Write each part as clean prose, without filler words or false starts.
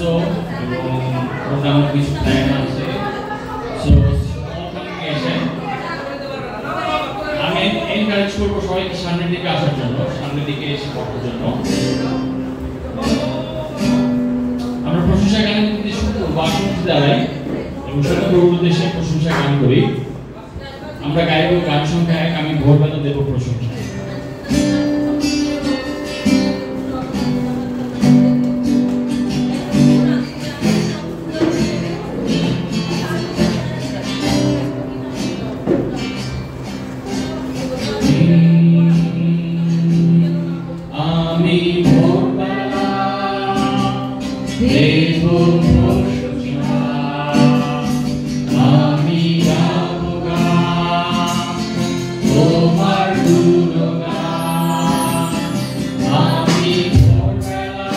So এবং প্রোগ্রামের কিছু প্ল্যান আছে। সো আমি এনকারেজ করবো সবাইকে সামনের দিকে আসার জন্য, সামনের দিকে এসে পড়ার জন্য। আমরা প্রশংসা গান দিতে শুরু করবো, আসুন দাঁড়াই এবং সত্যের উদ্দেশ্যে প্রশংসা গান করি। আমরা গাইব গান সংখ্যা 1, আমি ভোরবেলা দেব প্রশংসা। আমি ভোরবেলা দেব প্রশংসা, আমি গাব গান তোমার গুণগান। আমি ভোরবেলা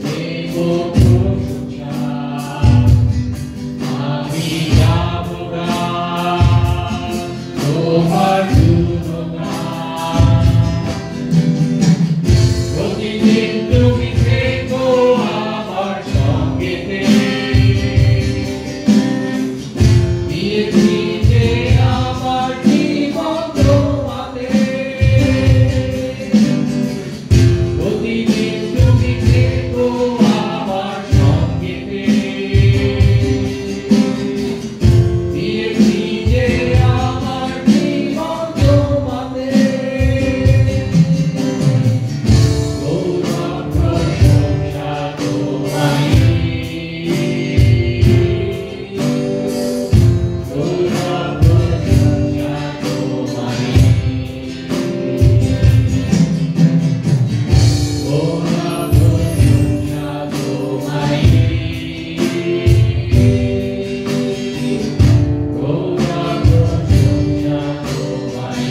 দেব প্রশংসা, আমি গাব গান তোমার গুণগান। প্রতিদিন তুমি থেকো আমার সঙ্গেতে, দিয়েছি যে আমার জীবন তোমাতে। প্রতিদিন তুমি থেকো আমার সঙ্গেতে, দিয়েছি যে আমার জীবন তোমাতে। গৌরব প্রশংসা তোমায়, গৌরব প্রশংসা তোমায়, গৌরব প্রশংসা তোমায়, গৌরব প্রশংসা তোমায়।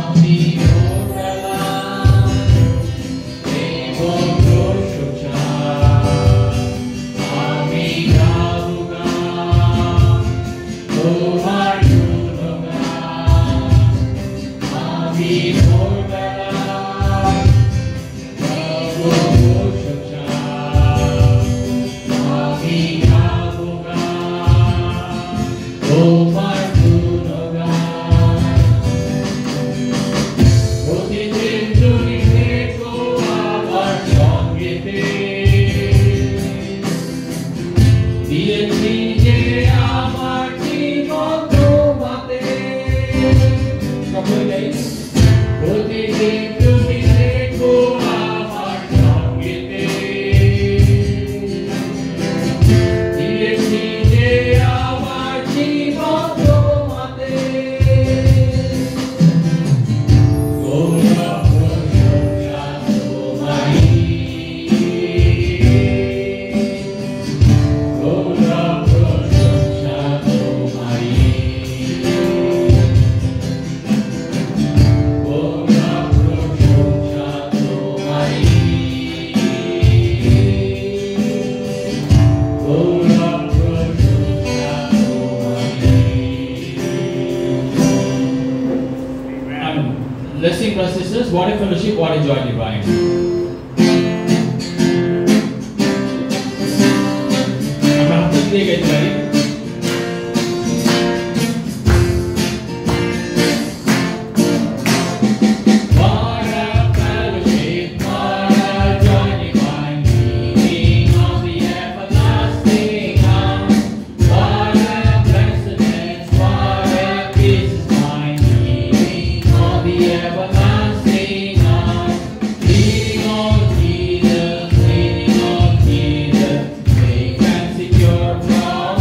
আমি ভোরবেলা দেব প্রশংসা, আমি গাব গান তোমার গুণগান। আমি ভোরবেলা দেব প্রশংসা, আমি গাব গান তোমার গুণগান। প্রতিদিন তুমি থেকো আমার সঙ্গেতে, দিয়েছি যে আমার জীবন তোমাতে। সকলে গাই। প্রতিদিন তুমি থেকো আমার সঙ্গেতে, দিয়েছি যে আমার জীবন তোমাতে। গৌরব প্রশংসা তোমায়, গৌরব প্রশংসা তোমায়, গৌরব প্রশংসা তোমায়, গৌরব প্রশংসা তোমায়। Let's sing, brothers and sisters. What a fellowship, what a joy divine. আমরা হাত দিয়ে গাইতে পারি। What a fellowship, what a joy divine, leaning on the everlasting arm. What a blessedness, what a peace is mine, leaning on the everlasting arm. Leaning on Jesus, leaning on Jesus, safe and secure from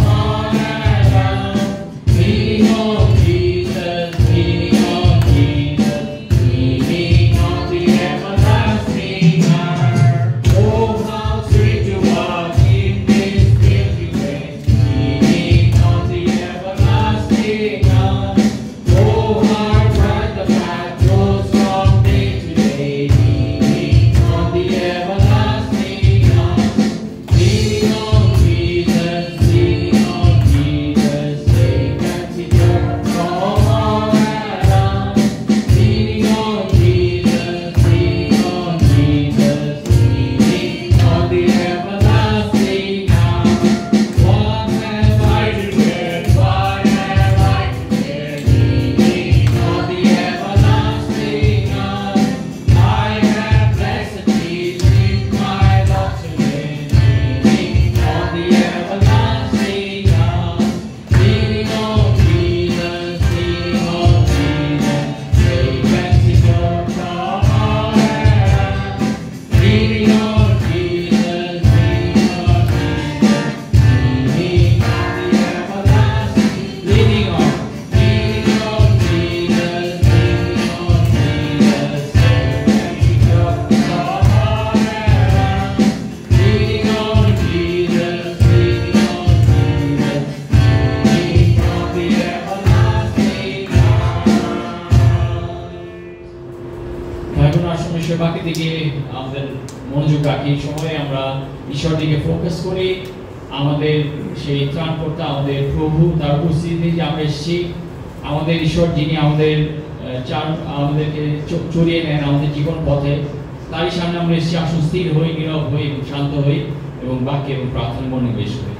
আমাদের মনোযোগ রাখি, এই সময় আমরা ঈশ্বর দিকে focus করি, আমাদের সেই ত্রাণকর্তা আমাদের প্রভু তার উপস্থিতিতে যে আমরা এসেছি, আমাদের ঈশ্বর যিনি আমাদেরকে চড়িয়ে নেন আমাদের জীবন পথে, তারই সামনে আমরা এসেছি। আসুন স্থির হই, নীরব হই, শান্ত হই এবং বাক্যে এবং প্রার্থনা মনোনিবেশ করি।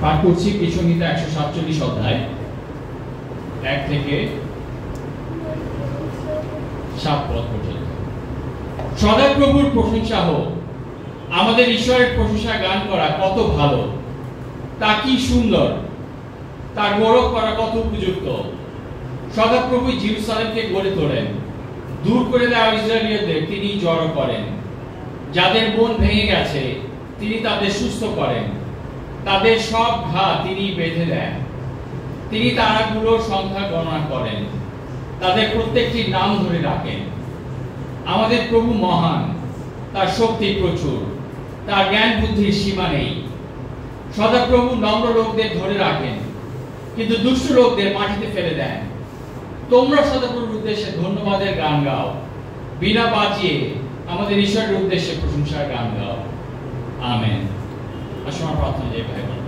পাঠ করছি গীতসংহিতা 147 অধ্যায় 1 থেকে 7 পদ পর্যন্ত। সদাপ্রভুর প্রশংসা হোক। আমাদের ঈশ্বরের প্রশংসা গান করা কত ভালো, তা কি সুন্দর, তার গৌরব করা কত উপযুক্ত। সদাপ্রভু জেরুসালেমকে গড়ে তোলেন, দূর করে দেওয়া ইসরায়েলীয়দের তিনি জড়ো করেন। যাদের মন ভেঙে গেছে তিনি তাদের সুস্থ করেন, তাদের সব ঘা তিনি বেঁধে দেন। তিনি তারাগুলোর সংখ্যা গণনা করেন, তাদের প্রত্যেকটির নাম ধরে রাখেন। আমাদের প্রভু মহান, তার শক্তি প্রচুর, তার জ্ঞান বুদ্ধির সীমা নেই। সদাপ্রভু নম্র লোকদের ধরে রাখেন, কিন্তু দুষ্ট লোকদের মাটিতে ফেলে দেন। তোমরা সদাপ্রভুর উদ্দেশ্যে ধন্যবাদের গান গাও, বিনা বাজিয়ে আমাদের ঈশ্বরের উদ্দেশ্যে প্রশংসার গান গাও। আমেন। আসুন আমরা প্রার্থনা যাই ভাই বোন।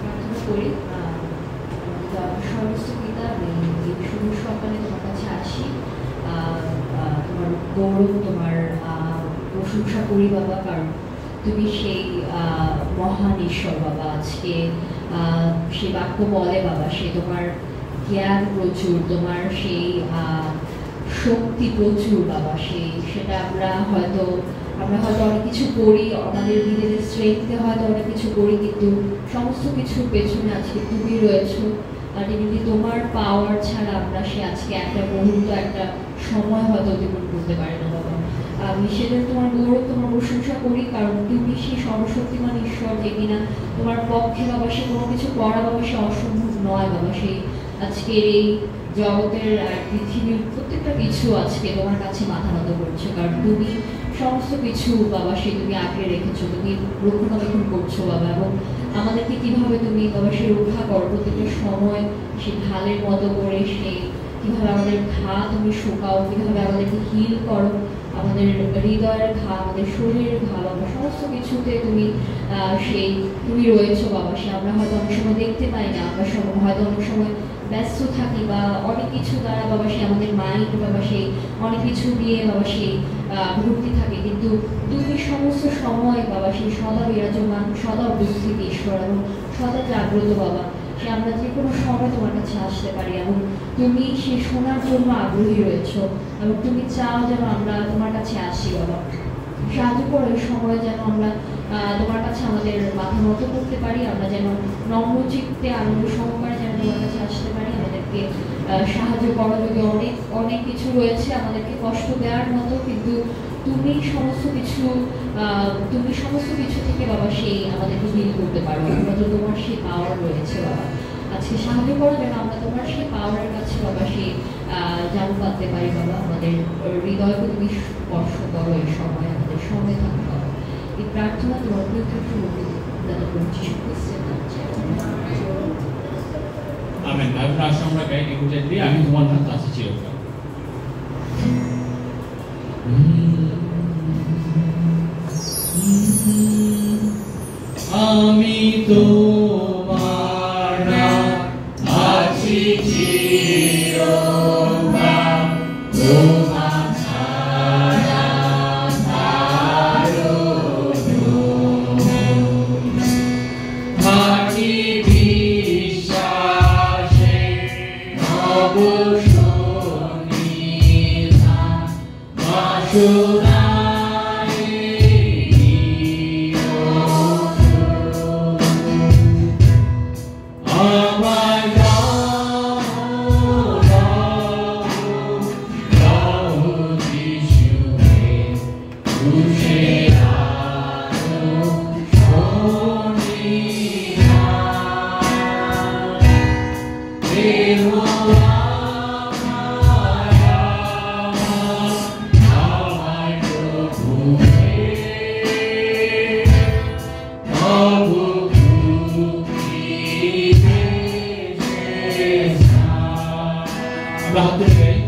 প্রার্থনা করি। সমস্ত পিতা, আমি এই শুভ সকালে তোমার কাছে আসি, তোমার গৌরব, তোমার প্রশংসা করি বাবা, কারণ তুমি সেই মহান ঈশ্বর বাবা। আজকে সেই বাক্য বলে বাবা, সে তোমার জ্ঞান প্রচুর, তোমার সেই শক্তি প্রচুর বাবা। সেটা আমরা হয়তো অনেক কিছু করি, আমাদের নিজেদের স্ট্রেংথে হয়তো অনেক কিছু করি, কিন্তু সমস্ত কিছুর পেছনে আজকে তুমি রয়েছো। আলটিমেটলি তোমার পাওয়ার ছাড়া আমরা আজকে একটা মুহূর্ত, একটা সময় হয়তো অতিক্রম করতে পারি না বাবা। আমি সেদিন তোমার গৌরব, তোমার প্রশংসা করি, কারণ তুমি সেই সর্বশক্তিমান ঈশ্বর, যে কিনা তোমার পক্ষে বাবা সে কোনো কিছু করা বাবা সে অসম্ভব নয় বাবা। সেই আজকের এই জগতের পৃথিবীর প্রত্যেকটা কিছু আজকে তোমার কাছে মাথা নত করছে, কারণ তুমি সমস্ত কিছু বাবা সে তুমি আঁকড়ে রেখেছো, তুমি রক্ষণাবেক্ষণ করছো বাবা। এবং আমাদেরকে কিভাবে তুমি বাবা সে রক্ষা করো প্রত্যেকটা সময়, সে ঢালের মতো করে সে কিভাবে আমাদের ঘা তুমি শুকাও, কিভাবে আমাদেরকে হিল করো, আমাদের হৃদয়ের ঘা, আমাদের শরীরের ঘা বাবা, সমস্ত কিছুতে তুমি তুমি রয়েছো বাবা। সে আমরা হয়তো অনেক সময় দেখতে পাই না, আমরা হয়তো অনেক সময় ব্যস্ত থাকি বা অনেক কিছু দ্বারা বাবা সে আমাদের মাইন্ড বাবা সেই অনেক কিছু দিয়ে বাবা সেই ভর্তি থাকে, কিন্তু তুমি সমস্ত সময় বাবা সেই সদা বিরাজমান, সদা উপস্থিত ঈশ্বর এবং সদা জাগ্রত বাবা। সে আমরা যে কোনো সময় তোমার কাছে আসতে পারি এবং তুমি সে শোনার জন্য আগ্রহী রয়েছো এবং তুমি চাও যেন আমরা তোমার কাছে আসি বাবা। সাহায্য করো এই সময় যেন আমরা তোমার কাছে আমাদের মাথা নত করতে পারি, আমরা যেন নম্র চিত্তে আনন্দ সহকারে যেন তোমার কাছে আসতে পারি। আমাদেরকে সাহায্য করো, যদি অনেক অনেক কিছু রয়েছে আমাদেরকে কষ্ট দেওয়ার মতো, কিন্তু তুমি সমস্ত কিছু থেকে বাবা সেই আমাদেরকে হিল করতে পারো, আমরা তো তোমার সেই পাওয়ার রয়েছে বাবা। আজকে সাহায্য করো যেন আমরা তোমার সেই পাওয়ারের কাছে বাবা সেই জানু পাততে পারি বাবা। আমাদের হৃদয়কে তুমি স্পর্শ করো এই সময়, আমাদের সঙ্গে থাকো বাবা। এই প্রার্থনা তোমার আমেন। আসুন আমরা গাই নিকুঞ্জের দিয়ে আমি তোমার নাম কাছে চিরকাল। আমি তোমার নাম আছি চিরকাল, তোমার ছাড়া কারো থাকি বিশ্বাসে অবসনিধান বাসনা আমরা হাত তুলে গাই।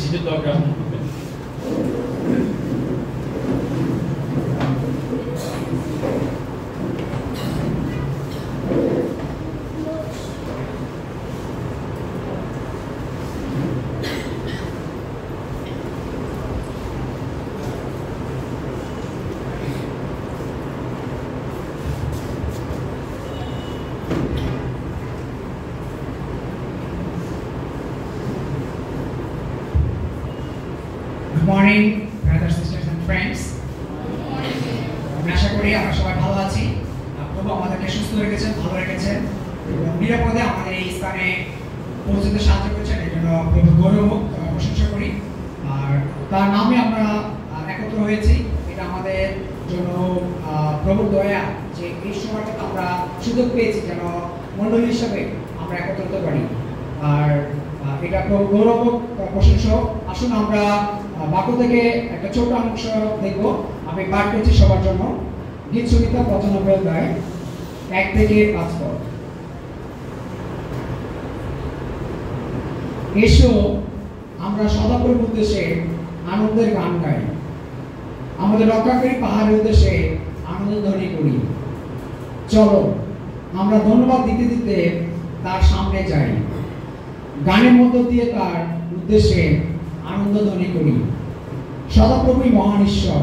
মিছিলের দরকার হবে। Good morning, brothers, sisters, and friends. আমি আশা করি আমরা সবাই ভালো আছি। প্রভু আমাদেরকে সুস্থ রেখেছেন, ভালো রেখেছেন এবং নিরাপদে আমাদের এই স্থানে পৌঁছতে সাহায্য করেছেন। এই জন্য প্রভু গৌরব প্রশংসা করি। আর তার নামে আমরা একত্র হয়েছি। এটা আমাদের জন্য প্রভুর দয়া যে এই সময়টা আমরা সুযোগ পেয়েছি যেন মণ্ডলী হিসাবে আমরা একত্র হতে পারি। আর এটা প্রভু গৌরব প্রশংসা। আসুন আমরা বাক্য থেকে একটা ছোট অংশ দেখব। আমি পাঠ করছি সবার জন্য। গীত সংহিতা 95 অধ্যায় 1 থেকে 5 পদ। এসো আমরা সদাপ্রভুর উদ্দেশ্যে আনন্দের গান গাই, আমাদের রক্ষাকারী পাহাড়ের উদ্দেশ্যে আনন্দ ধ্বনি করি। চলো আমরা ধন্যবাদ দিতে দিতে তার সামনে যাই, গানের মধ্য দিয়ে তার উদ্দেশ্যে আনন্দ ধ্বনি করি। সদাপ্রভুই মহান ঈশ্বর,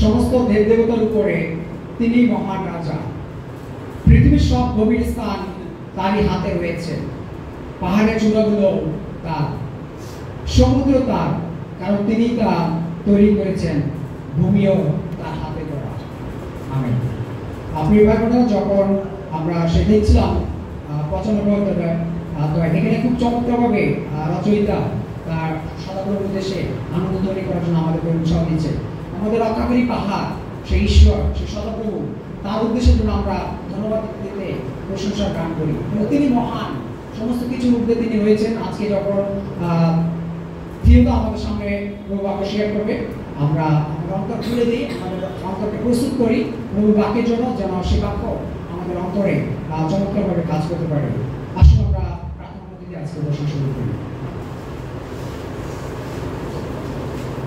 সমস্ত দেব দেবতার উপরে তিনি মহান রাজা। পৃথিবীর সব গভীর স্থান তারই হাতে রয়েছে, পাহাড়ের চূড়াগুলো তার, সমুদ্র তার, কারণ তিনি তা তৈরি করেছেন, ভূমিও তার হাতে করা। আমেন। আপনি ব্যাপারটা যখন আমরা সে দেখছিলাম 95 অধ্যায়, এখানে খুব চমৎকারভাবে রচয়িতা তার সদাপ্রভুর উদ্দেশ্যে আনন্দ তৈরি করার জন্য আমাদেরকে উৎসাহ দিচ্ছে। আমাদের রক্ষাকারী পাহাড় সেই ঈশ্বর, সেই সদাপ্রভু, তার উদ্দেশ্যের জন্য আমরা ধন্যবাদ দিতে প্রশংসার গান করি। তিনি মহান, সমস্ত কিছুর ঊর্ধ্বে তিনি রয়েছেন। আজকে যখন থিওটা আমাদের সামনে প্রভু বাক্য শেয়ার করবে, আমরা আমাদের অন্তর খুলে দিই, আমাদের অন্তরকে প্রস্তুত করি প্রভু বাক্যের জন্য, যেন সে বাক্য আমাদের অন্তরে চমৎকারভাবে কাজ করতে পারে। আসুন আমরা প্রার্থনার মধ্যে দিয়ে আজকে বসে শুরু করি।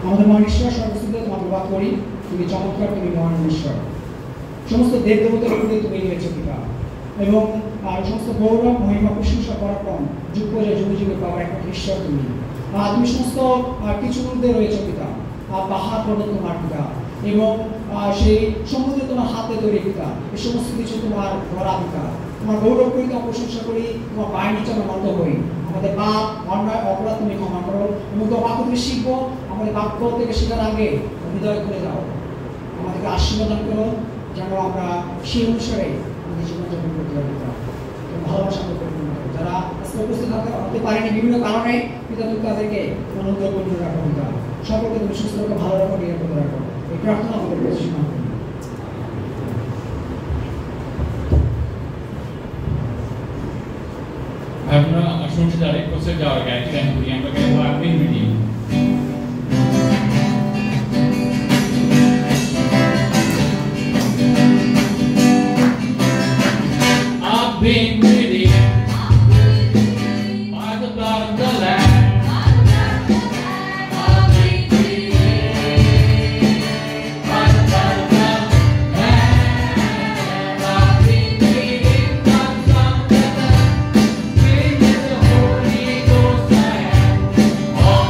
আমাদের মহান ঈশ্বর, সর্বস্তরে তোমার প্রভাব করি। তুমি চমৎকার, তুমি মহান ঈশ্বর। সমস্ত দেব দেবতার উপরে তুমি রয়েছে পিতা, এবং সমস্ত গৌরব, মহিমা, প্রশংসা, পরাক্রম যুগ পর্যায়ে যুগে যুগে পাওয়ার একমাত্র ঈশ্বর তুমি। তুমি সমস্ত কিছুর মধ্যে রয়েছে পিতা। পাহাড় পর্বত তোমার পিতা, এবং সেই সমুদ্র তোমার হাতে তৈরি পিতা। এই সমস্ত কিছু তোমার ধরা পিতা। তোমার গৌরব করি, তোমার প্রশংসা করি, তোমার পায়ের নিচে আমরা নত হই। আমাদের পাপ, অন্যায়, অপরাধ তুমি ক্ষমা করো, এবং তোমার বাক্য তুমি শিখবো। আমাদের বাক্য থেকে শেখার আগে হৃদয় খুলে দাও, আমাদেরকে আশীর্বাদ করো, যেন আমরা সেই অনুসারে আমাদের জীবনযাপন করতে পারি। ভালোবাসা করতে যারা আজকে উপস্থিত হতে পারেনি বিভিন্ন কারণে, পিতা তুমি তাদেরকে অনুগ্রহ করে রাখো পিতা। সকলকে তুমি সুস্থ রাখো, ভালো রাখো, নিরাপদ রাখো। এই প্রার্থনা আমাদের কাছে শোনা। আমরা শুনছি তার এক বছর যাওয়ার গাড়ি গান করি, আমরা গাইবো আপনি medium. I've been redeemed by the blood of the Lamb. I've been redeemed by the blood of the Lamb. I've been redeemed by the blood of the Lamb. Filled with the Holy Ghost I am. All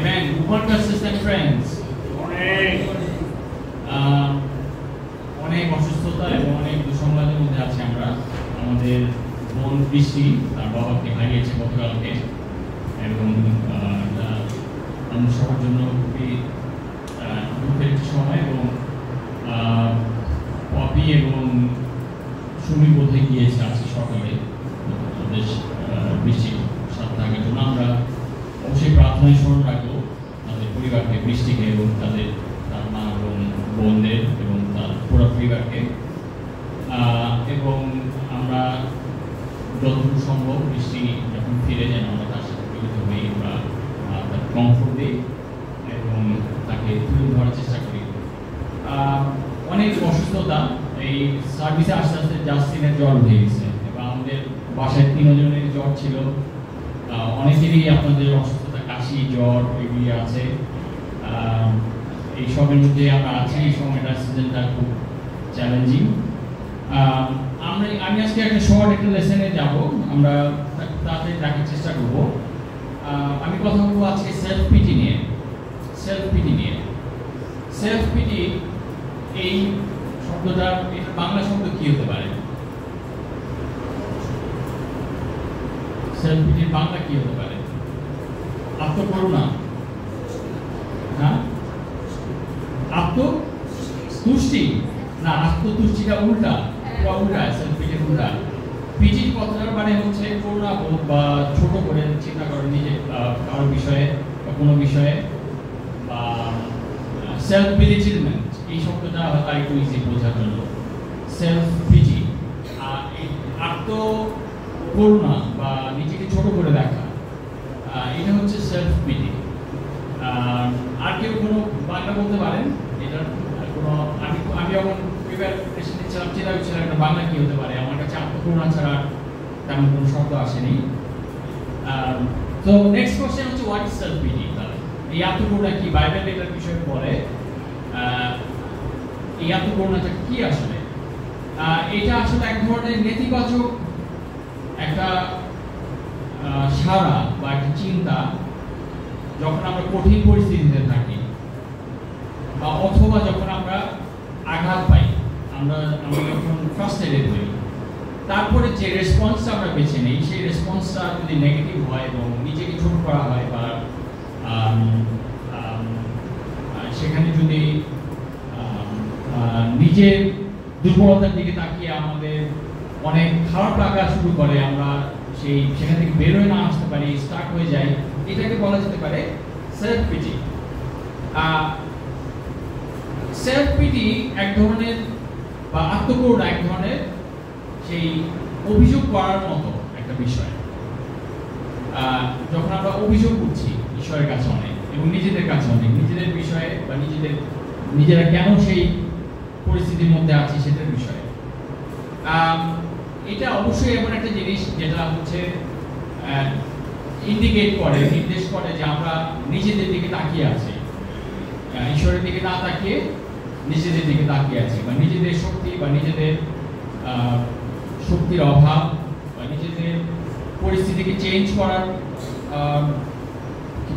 Amen. Upon sisters and friends. অনেক অসুস্থতা এবং অনেক দুঃসংবাদের মধ্যে আছি আমরা। আমাদের বোন বৃষ্টি তার বাবাকে হারিয়েছে গতকালকে, এবং আমাদের সবার জন্য খুবই দুঃখের একটি সময়। এবং পপি এবং সুমি বোধে গিয়েছে আজকে সকালে তাদের বৃষ্টির সাথে থাকার জন্য। আমরা অবশ্যই প্রার্থনায় স্মরণ রাখবো তাদের পরিবারকে, বৃষ্টিকে এবং তার মা এবং বোনদের এবং তার পুরো পরিবারকে। এবং আমরা যতটুকু সম্ভব বৃষ্টি যখন ফিরে যান আমরা তার সাথে মিলিত হই বা তার কমফোর্ট দিই এবং তাকে তুলে ধরার চেষ্টা করি। অনেক অসুস্থতা, এই সার্ভিসে আস্তে আস্তে জাস্টিনের জ্বর উঠে গেছে এবং আমাদের বাসায় 3 জনের জ্বর ছিল। অনেকেরই আপনাদের অসুস্থতা, কাশি, জ্বর এগুলি আছে। এই সবের মধ্যে আমরা আছি। এই সময়টা, সিজনটা খুব চ্যালেঞ্জিং। আমি আজকে একটা শর্ট একটা লেসনে যাব, আমরা তাড়াতাড়ি রাখার চেষ্টা করব। আমি কথা বলবো আজকে সেলফ পিটি নিয়ে। সেলফ পিটি এই শব্দটার বাংলা শব্দ কি হতে পারে? সেলফ পিটির বাংলা কি হতে পারে? আত্মকরুণা, হ্যাঁ? আত্মতুষ্টি না, আত্মতুষ্টিটা উল্টা, সেলফ পিটির উল্টা। পিটির কথাটার মানে হচ্ছে করুণা বোধ বা ছোট করে চিন্তা করে নিজে কারোর বিষয়ে বা কোনো বিষয়ে, বা সেলফ বেলিজিলমেন্ট, এই শব্দটা হয়তো একটু ইজি বোঝার জন্য। সেলফ পিটি, আত্মকরুণা বা নিজেকে ছোট করে দেখা, এটা হচ্ছে সেলফ পিটি। আর কেউ কোনো বাংলা বলতে পারেন এটার কোনো? আমি যখন প্রিপারেশন নিচ্ছিলাম চিন্তা করছিলাম একটা বাংলা কি হতে পারে। আমার কাছে আত্মকরুণা ছাড়া তেমন কোনো শব্দ আসেনি। তো নেক্সট কোশ্চেন হচ্ছে হোয়াট ইজ সেলফ পিটি? তাহলে এই আত্মকরুণা কি? বাইবেল এটার বিষয়ে বলে। এই আত্মকরুণাটা কি আসলে? এটা আসলে এক ধরনের নেতিবাচক একটা সারা বা একটা চিন্তা, যখন আমরা কঠিন পরিস্থিতিতে থাকি বা অথবা যখন আমরা আঘাত পাই, আমরা যখন ফ্রাস্ট্রেটেড হই, তারপরে যে রেসপন্সটা আমরা বেছে নিই সেই রেসপন্সটা যদি নেগেটিভ হয় এবং নিজেকে ছোট করা হয় বা সেখানে যদি নিজের দুর্বলতার দিকে তাকিয়ে আমাদের অনেক খারাপ লাগা শুরু করে, আমরা সেখান থেকে বের হয়ে না আসতে পারি, স্টার্ট হয়ে যাই, এটাকে বলা যেতে পারে সেলফ পিটি। সেলফ পিটি এক ধরনের বা আত্মকরুণা এক ধরনের সেই অভিযোগ করার মতো একটা বিষয়। যখন আমরা অভিযোগ করছি ঈশ্বরের কাছে অনেক এবং নিজেদের কাছে অনেক, নিজেদের বিষয়ে বা নিজেরা কেন সেই পরিস্থিতির মধ্যে আছি সেটার বিষয়ে। এটা অবশ্যই এমন একটা জিনিস যেটা হচ্ছে ইন্ডিকেট করে, নির্দেশ করে যে আমরা নিজেদের দিকে তাকিয়ে আছি, ঈশ্বরের দিকে না তাকিয়ে নিজেদের দিকে তাকিয়ে আছি, বা নিজেদের শক্তি বা নিজেদের শক্তির অভাব বা নিজেদের পরিস্থিতিকে চেঞ্জ করার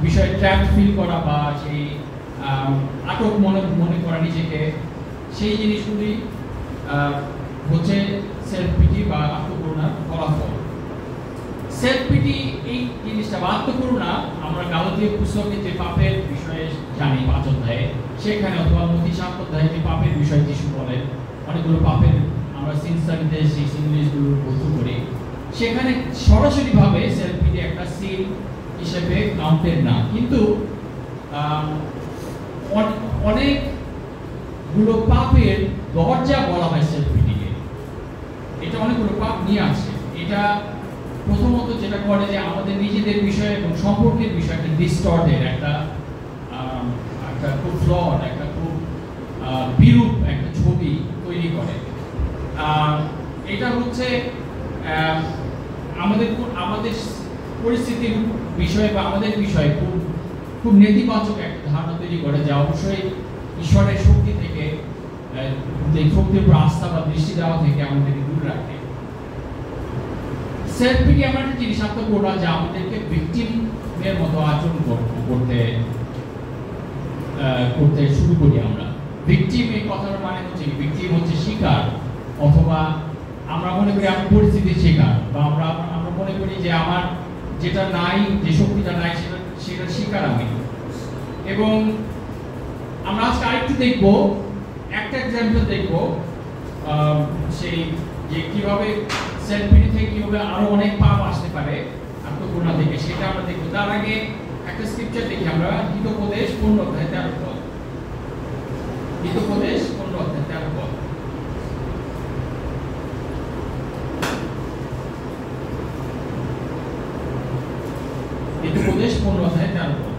বিষয়ে ট্র্যাপ ফিল করা বা সেই আটক মনে করা নিজেকে, সেই জিনিসগুলি হচ্ছে সেলফ পিটি বা আত্মকরুণার ফলাফল। সেলফ পিটি এই জিনিসটা বা আত্মকরুণা আমরা গালাতীয় পুস্তকে যে পাপের বিষয়ে জানি 5 অধ্যায়ে, সেখানে অথবা মথি 7 অধ্যায়ে যে পাপের বিষয়ে যিশু বলেন, অনেকগুলো পাপের আমরা সিন স্টাডিতে সেই সিনগুলো বস্তু করি, সেখানে সরাসরিভাবে সেলফ পিটি একটা সিন হিসেবে কাউন্টেড না, কিন্তু অনেকগুলো পাপের দরজা বলা হয় সেলফ পিটিকে। এটা অনেকগুলো পাপ নিয়ে আসে। এটা প্রথমত যেটা করে যে আমাদের নিজেদের বিষয় এবং সম্পর্কের বিষয় একটা ডিস্টর্টেড, একটা খুব ফ্লড, একটা খুব বিরূপ একটা ছবি তৈরি করে। এটা হচ্ছে আমাদের পরিস্থিতির বিষয়ে বা আমাদের বিষয়ে খুব নেতিবাচক একটা ধারণা তৈরি করে, যা অবশ্যই ঈশ্বরের শক্তি থেকে, শক্তির উপর আস্থা বা দৃষ্টি দেওয়া থেকে আমাদেরকে দূরে রাখে। সেলফ পিটি এমন একটা জিনিস আত্মকরুণা যা আমাদেরকে ভিকটিম সুখের মতো আচরণ করতে করতে শুরু করি আমরা। ভিকটিম এই কথার মানে হচ্ছে ভিকটিম হচ্ছে শিকার, অথবা আমরা মনে করি আমার পরিস্থিতির শিকার, বা আমরা মনে করি যে আমার যেটা নাই, যে শক্তিটা নাই সেটা শিকার আমি। এবং আমরা আজকে আরেকটু দেখবো, একটা এক্সাম্পল দেখবো সেই যে কিভাবে সেলফ পিটি থেকে কিভাবে আরো অনেক পাপ আসতে পারে আত্মকরুণা থেকে, সেটা আমরা দেখবো। তার আগে একটা স্ক্রিপচার দেখি আমরা, হিতোপদেশ 15:13 পদ। হিতোপদেশ 15:13 পদ। হিতোপদেশ 15:13 পদ।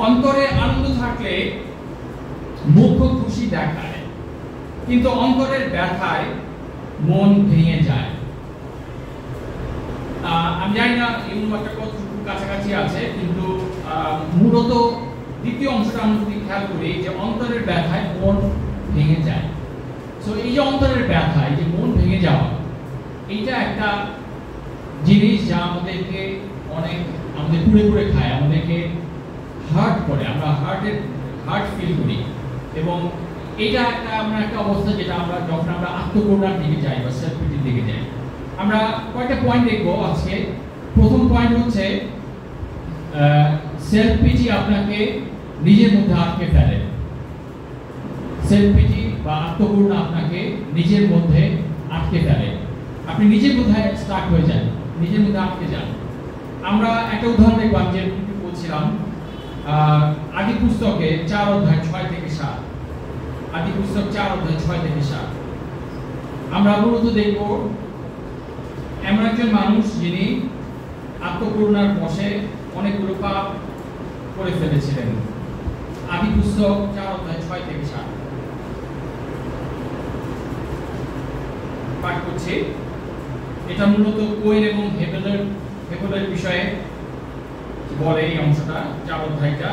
অন্তরে আনন্দ থাকলে মুখ খুশি দেখায়, কিন্তু অন্তরের ব্যথায় মন ভেঙে যায়। আমি জানি না এই অনুবাদটা কতটুকু কাছাকাছি আছে, কিন্তু মূলত দ্বিতীয় অংশটা আমরা যদি খেয়াল করি যে অন্তরের ব্যথায় মন ভেঙে যায়। সো এই যে অন্তরের ব্যথায় যে মন ভেঙে যাওয়া, এইটা একটা জিনিস যা আমাদেরকে অনেক আমাদের পুড়ে পুড়ে খায়, আমাদেরকে হার্ট করে, আমরা হার্ট ফিল করি। এবং এটা একটা অবস্থা যেটা আমরা যখন আমরা আত্মকরুণার দিকে যাই বা সেলফ পিটির দিকে যাই। আমরা কয়েকটা পয়েন্ট দেখবো আজকে। প্রথম পয়েন্ট হচ্ছে সেলফ পিটি আপনাকে নিজের মধ্যে আটকে ফেলে। সেলফ পিটি বা আত্মকরুণা আপনাকে নিজের মধ্যে আটকে ফেলে, আপনি নিজের মধ্যে স্টার্ট হয়ে যান, নিজের মধ্যে আটকে যান। আমরা একটা উদাহরণ দেখবো, আমি যে বলছিলাম আদি পুস্তকে 4:6-7। আদি পুস্তক 4:6-7 আমরা মূলত দেখব এমন একজন মানুষ যিনি আত্মকরুণার বশে অনেকগুলো পাপ করে ফেলেছিলেন। আদি পুস্তক 4:6-7 পাঠ করছি। এটা মূলত কোয়েন এবং হেবেলের বিষয়ে বলে এই অংশটা, 4 অধ্যায়টা।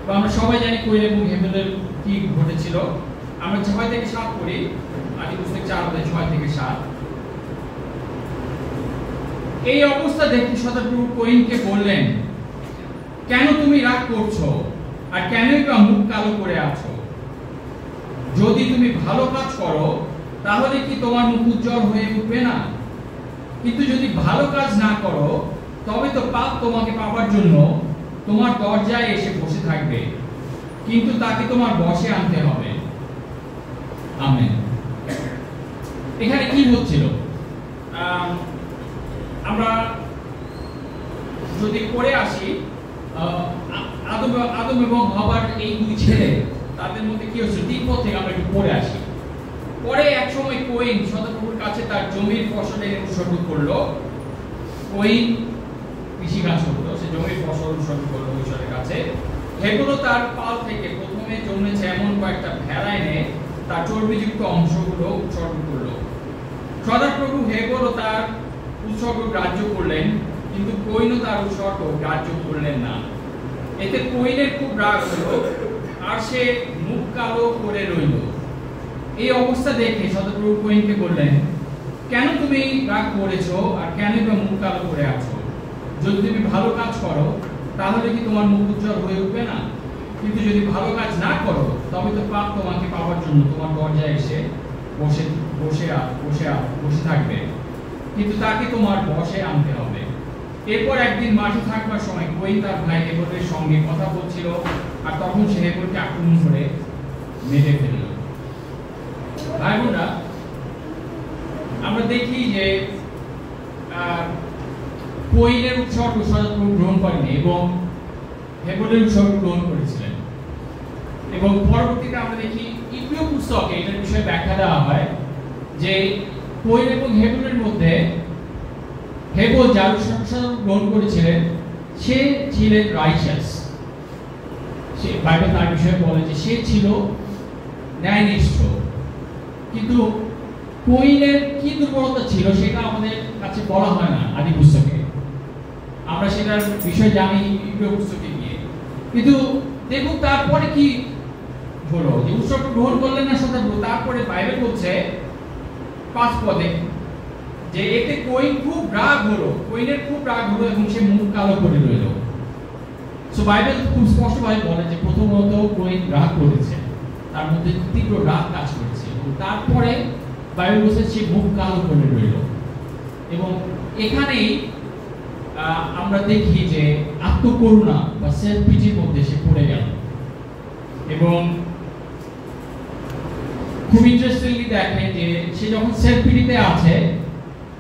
তো আমরা সবাই জানি কোয়েন এবং হেবেলের কি ঘটেছিল। আমরা 6-7 পড়ি, আদি পুস্তক 4:6-7। এই অবস্থা দেখে সদাপ্রভু কোয়েনকে বললেন, কেন তুমি রাগ করছো, আর কেনই বা মুখ কালো করে আছো? যদি তুমি ভালো কাজ করো তাহলে কি তোমার মুখ উজ্জ্বল হয়ে উঠবে না? কিন্তু যদি ভালো কাজ না করো তবে তো পাপ তোমাকে পাবার জন্য তোমার দরজায় এসে বসে থাকবে, কিন্তু তাকে তোমার বশে আনতে হবে। আমেন। এখানে কি হচ্ছিল? আমরা যদি পড়ে আসি, আদম এবং হাওয়ার এই দুই ছেলে, তাদের মধ্যে কি হচ্ছে 3 পদ থেকে আমরা একটু পড়ে আসি। পরে এক সময় কোয়েন সদাপ্রভুর কাছে তার জমির ফসলের উৎসর্গ করলো। কোয়েন কৃষি কাজ করতো, সে জমির ফসল উৎসর্গ করলো ঈশ্বরের কাছে। হেবেলও তার পাল থেকে প্রথমে জন্মেছে এমন কয়েকটা ভেড়া এনে তার চর্বিযুক্ত অংশগুলো উৎসর্গ করলো। সদাপ্রভু হেবেলও তার উৎসর্গ গ্রাহ্য করলেন, কিন্তু কোয়েনও তার উৎসর্গ গ্রাহ্য করলেন না। এতে কোয়েনের খুব রাগ হলো, আর সে মুখ কালো করে রইল। এই অবস্থা দেখে সদাপ্রভু কোয়েনকে বললেন, কেন তুমি রাগ করেছো, আর কেন বা মুখ কালো করে আছো? যদি তুমি ভালো কাজ করো তাহলে কি তোমার মুখ উজ্জ্বল হয়ে উঠবে না? কিন্তু যদি ভালো কাজ না করো তবে তো পাপ তোমাকে পাওয়ার জন্য তোমার দরজায় এসে বসে থাকবে, কিন্তু তাকে তোমার বশে আনতে হবে। এরপর একদিন মাঠে থাকবার সময় কোয়েন তার ভাই হেবেলের সঙ্গে কথা বলছিল, আর তখন সে হেবেলকে আক্রমণ করে মেরে ফেলল। ভাই বোনরা, আমরা দেখি যে কোয়েনের উৎসর্গ সদাপ্রভু গ্রহণ করেনি এবং হেবেলের উৎসর্গ গ্রহণ করেছিলেন। এবং পরবর্তীতে আমরা দেখি ইব্রিয় পুস্তকে এটার বিষয়ে ব্যাখ্যা দেওয়া হয় যে কোয়েন এবং হেবেলের মধ্যে হেবেল যার উৎসর্গ গ্রহণ করেছিলেন সে ছিলেন রাইচাস। সে বাইবেল তার বিষয়ে বলে যে সে ছিল ন্যায়নিষ্ঠ। কিন্তু কোয়েনের কি দুর্বলতা ছিল সেটা আমাদের কাছে বলা হয় না আদি পুস্তকে, আমরা সেটার বিষয় জানি ইব্রিয় পুস্তকে গিয়ে। কিন্তু দেখুন তারপরে কি হলো, যে উৎসর্গ গ্রহণ করলেন না সদাপ্রভু। তারপরে বাইবেল বলছে 5 পদে, যে এতে কোয়েন খুব রাগ হলো, কোয়েনের খুব রাগ হলো এবং সে মুখ কালো করে রইল। সো বাইবেল খুব স্পষ্টভাবে বলে যে প্রথমত কোয়েন রাগ করেছে, তার মধ্যে তীব্র রাগ কাজ করেছে, এবং তারপরে বাইবেল বলছে সে মুখ কালো করে রইল। এবং এখানেই আমরা দেখি যে আত্মকরুণা বা সেলফ পিটির মধ্যে সে পড়ে গেল। এবং খুব ইন্টারেস্টিংলি দেখে যে সে যখন সেলফ পিটিতে আছে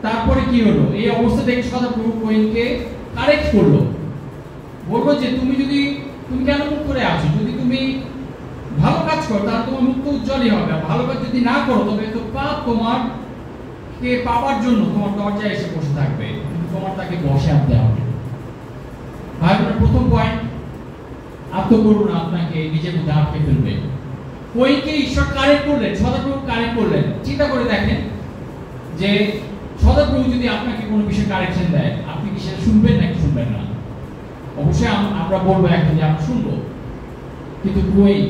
তারপরে কি হলো, এই অবস্থা দেখে সদাপ্রভু কোয়েনকে কারেক্ট করলো, বলবো যে তুমি কেন মুখ করে আছো, যদি তুমি ভালো কাজ করো তাহলে তোমার মুখ তো উজ্জ্বলই হবে, আর ভালো কাজ যদি না করো তবে তো পাপ তোমার কে পাওয়ার জন্য তোমার দরজায় এসে বসে থাকবে, কিন্তু তোমার তাকে বসে আনতে হবে। ভাই বোনের প্রথম পয়েন্ট, আত্মকরুণা আপনাকে নিজের মধ্যে আটকে ফেলবে। কোয়েনকে ঈশ্বর কারেক্ট করলেন, সদাপ্রভু কারেক্ট করলেন। চিন্তা করে দেখেন যে সদাপ্রভু যদি আপনাকে কোনো বিষয়ে কারেকশন দেয়, আপনি কি সেটা শুনবেন নাকি শুনবেন না? অবশ্যই আমরা বলবো একটা যে আমরা শুনবো, কিন্তু কোয়েন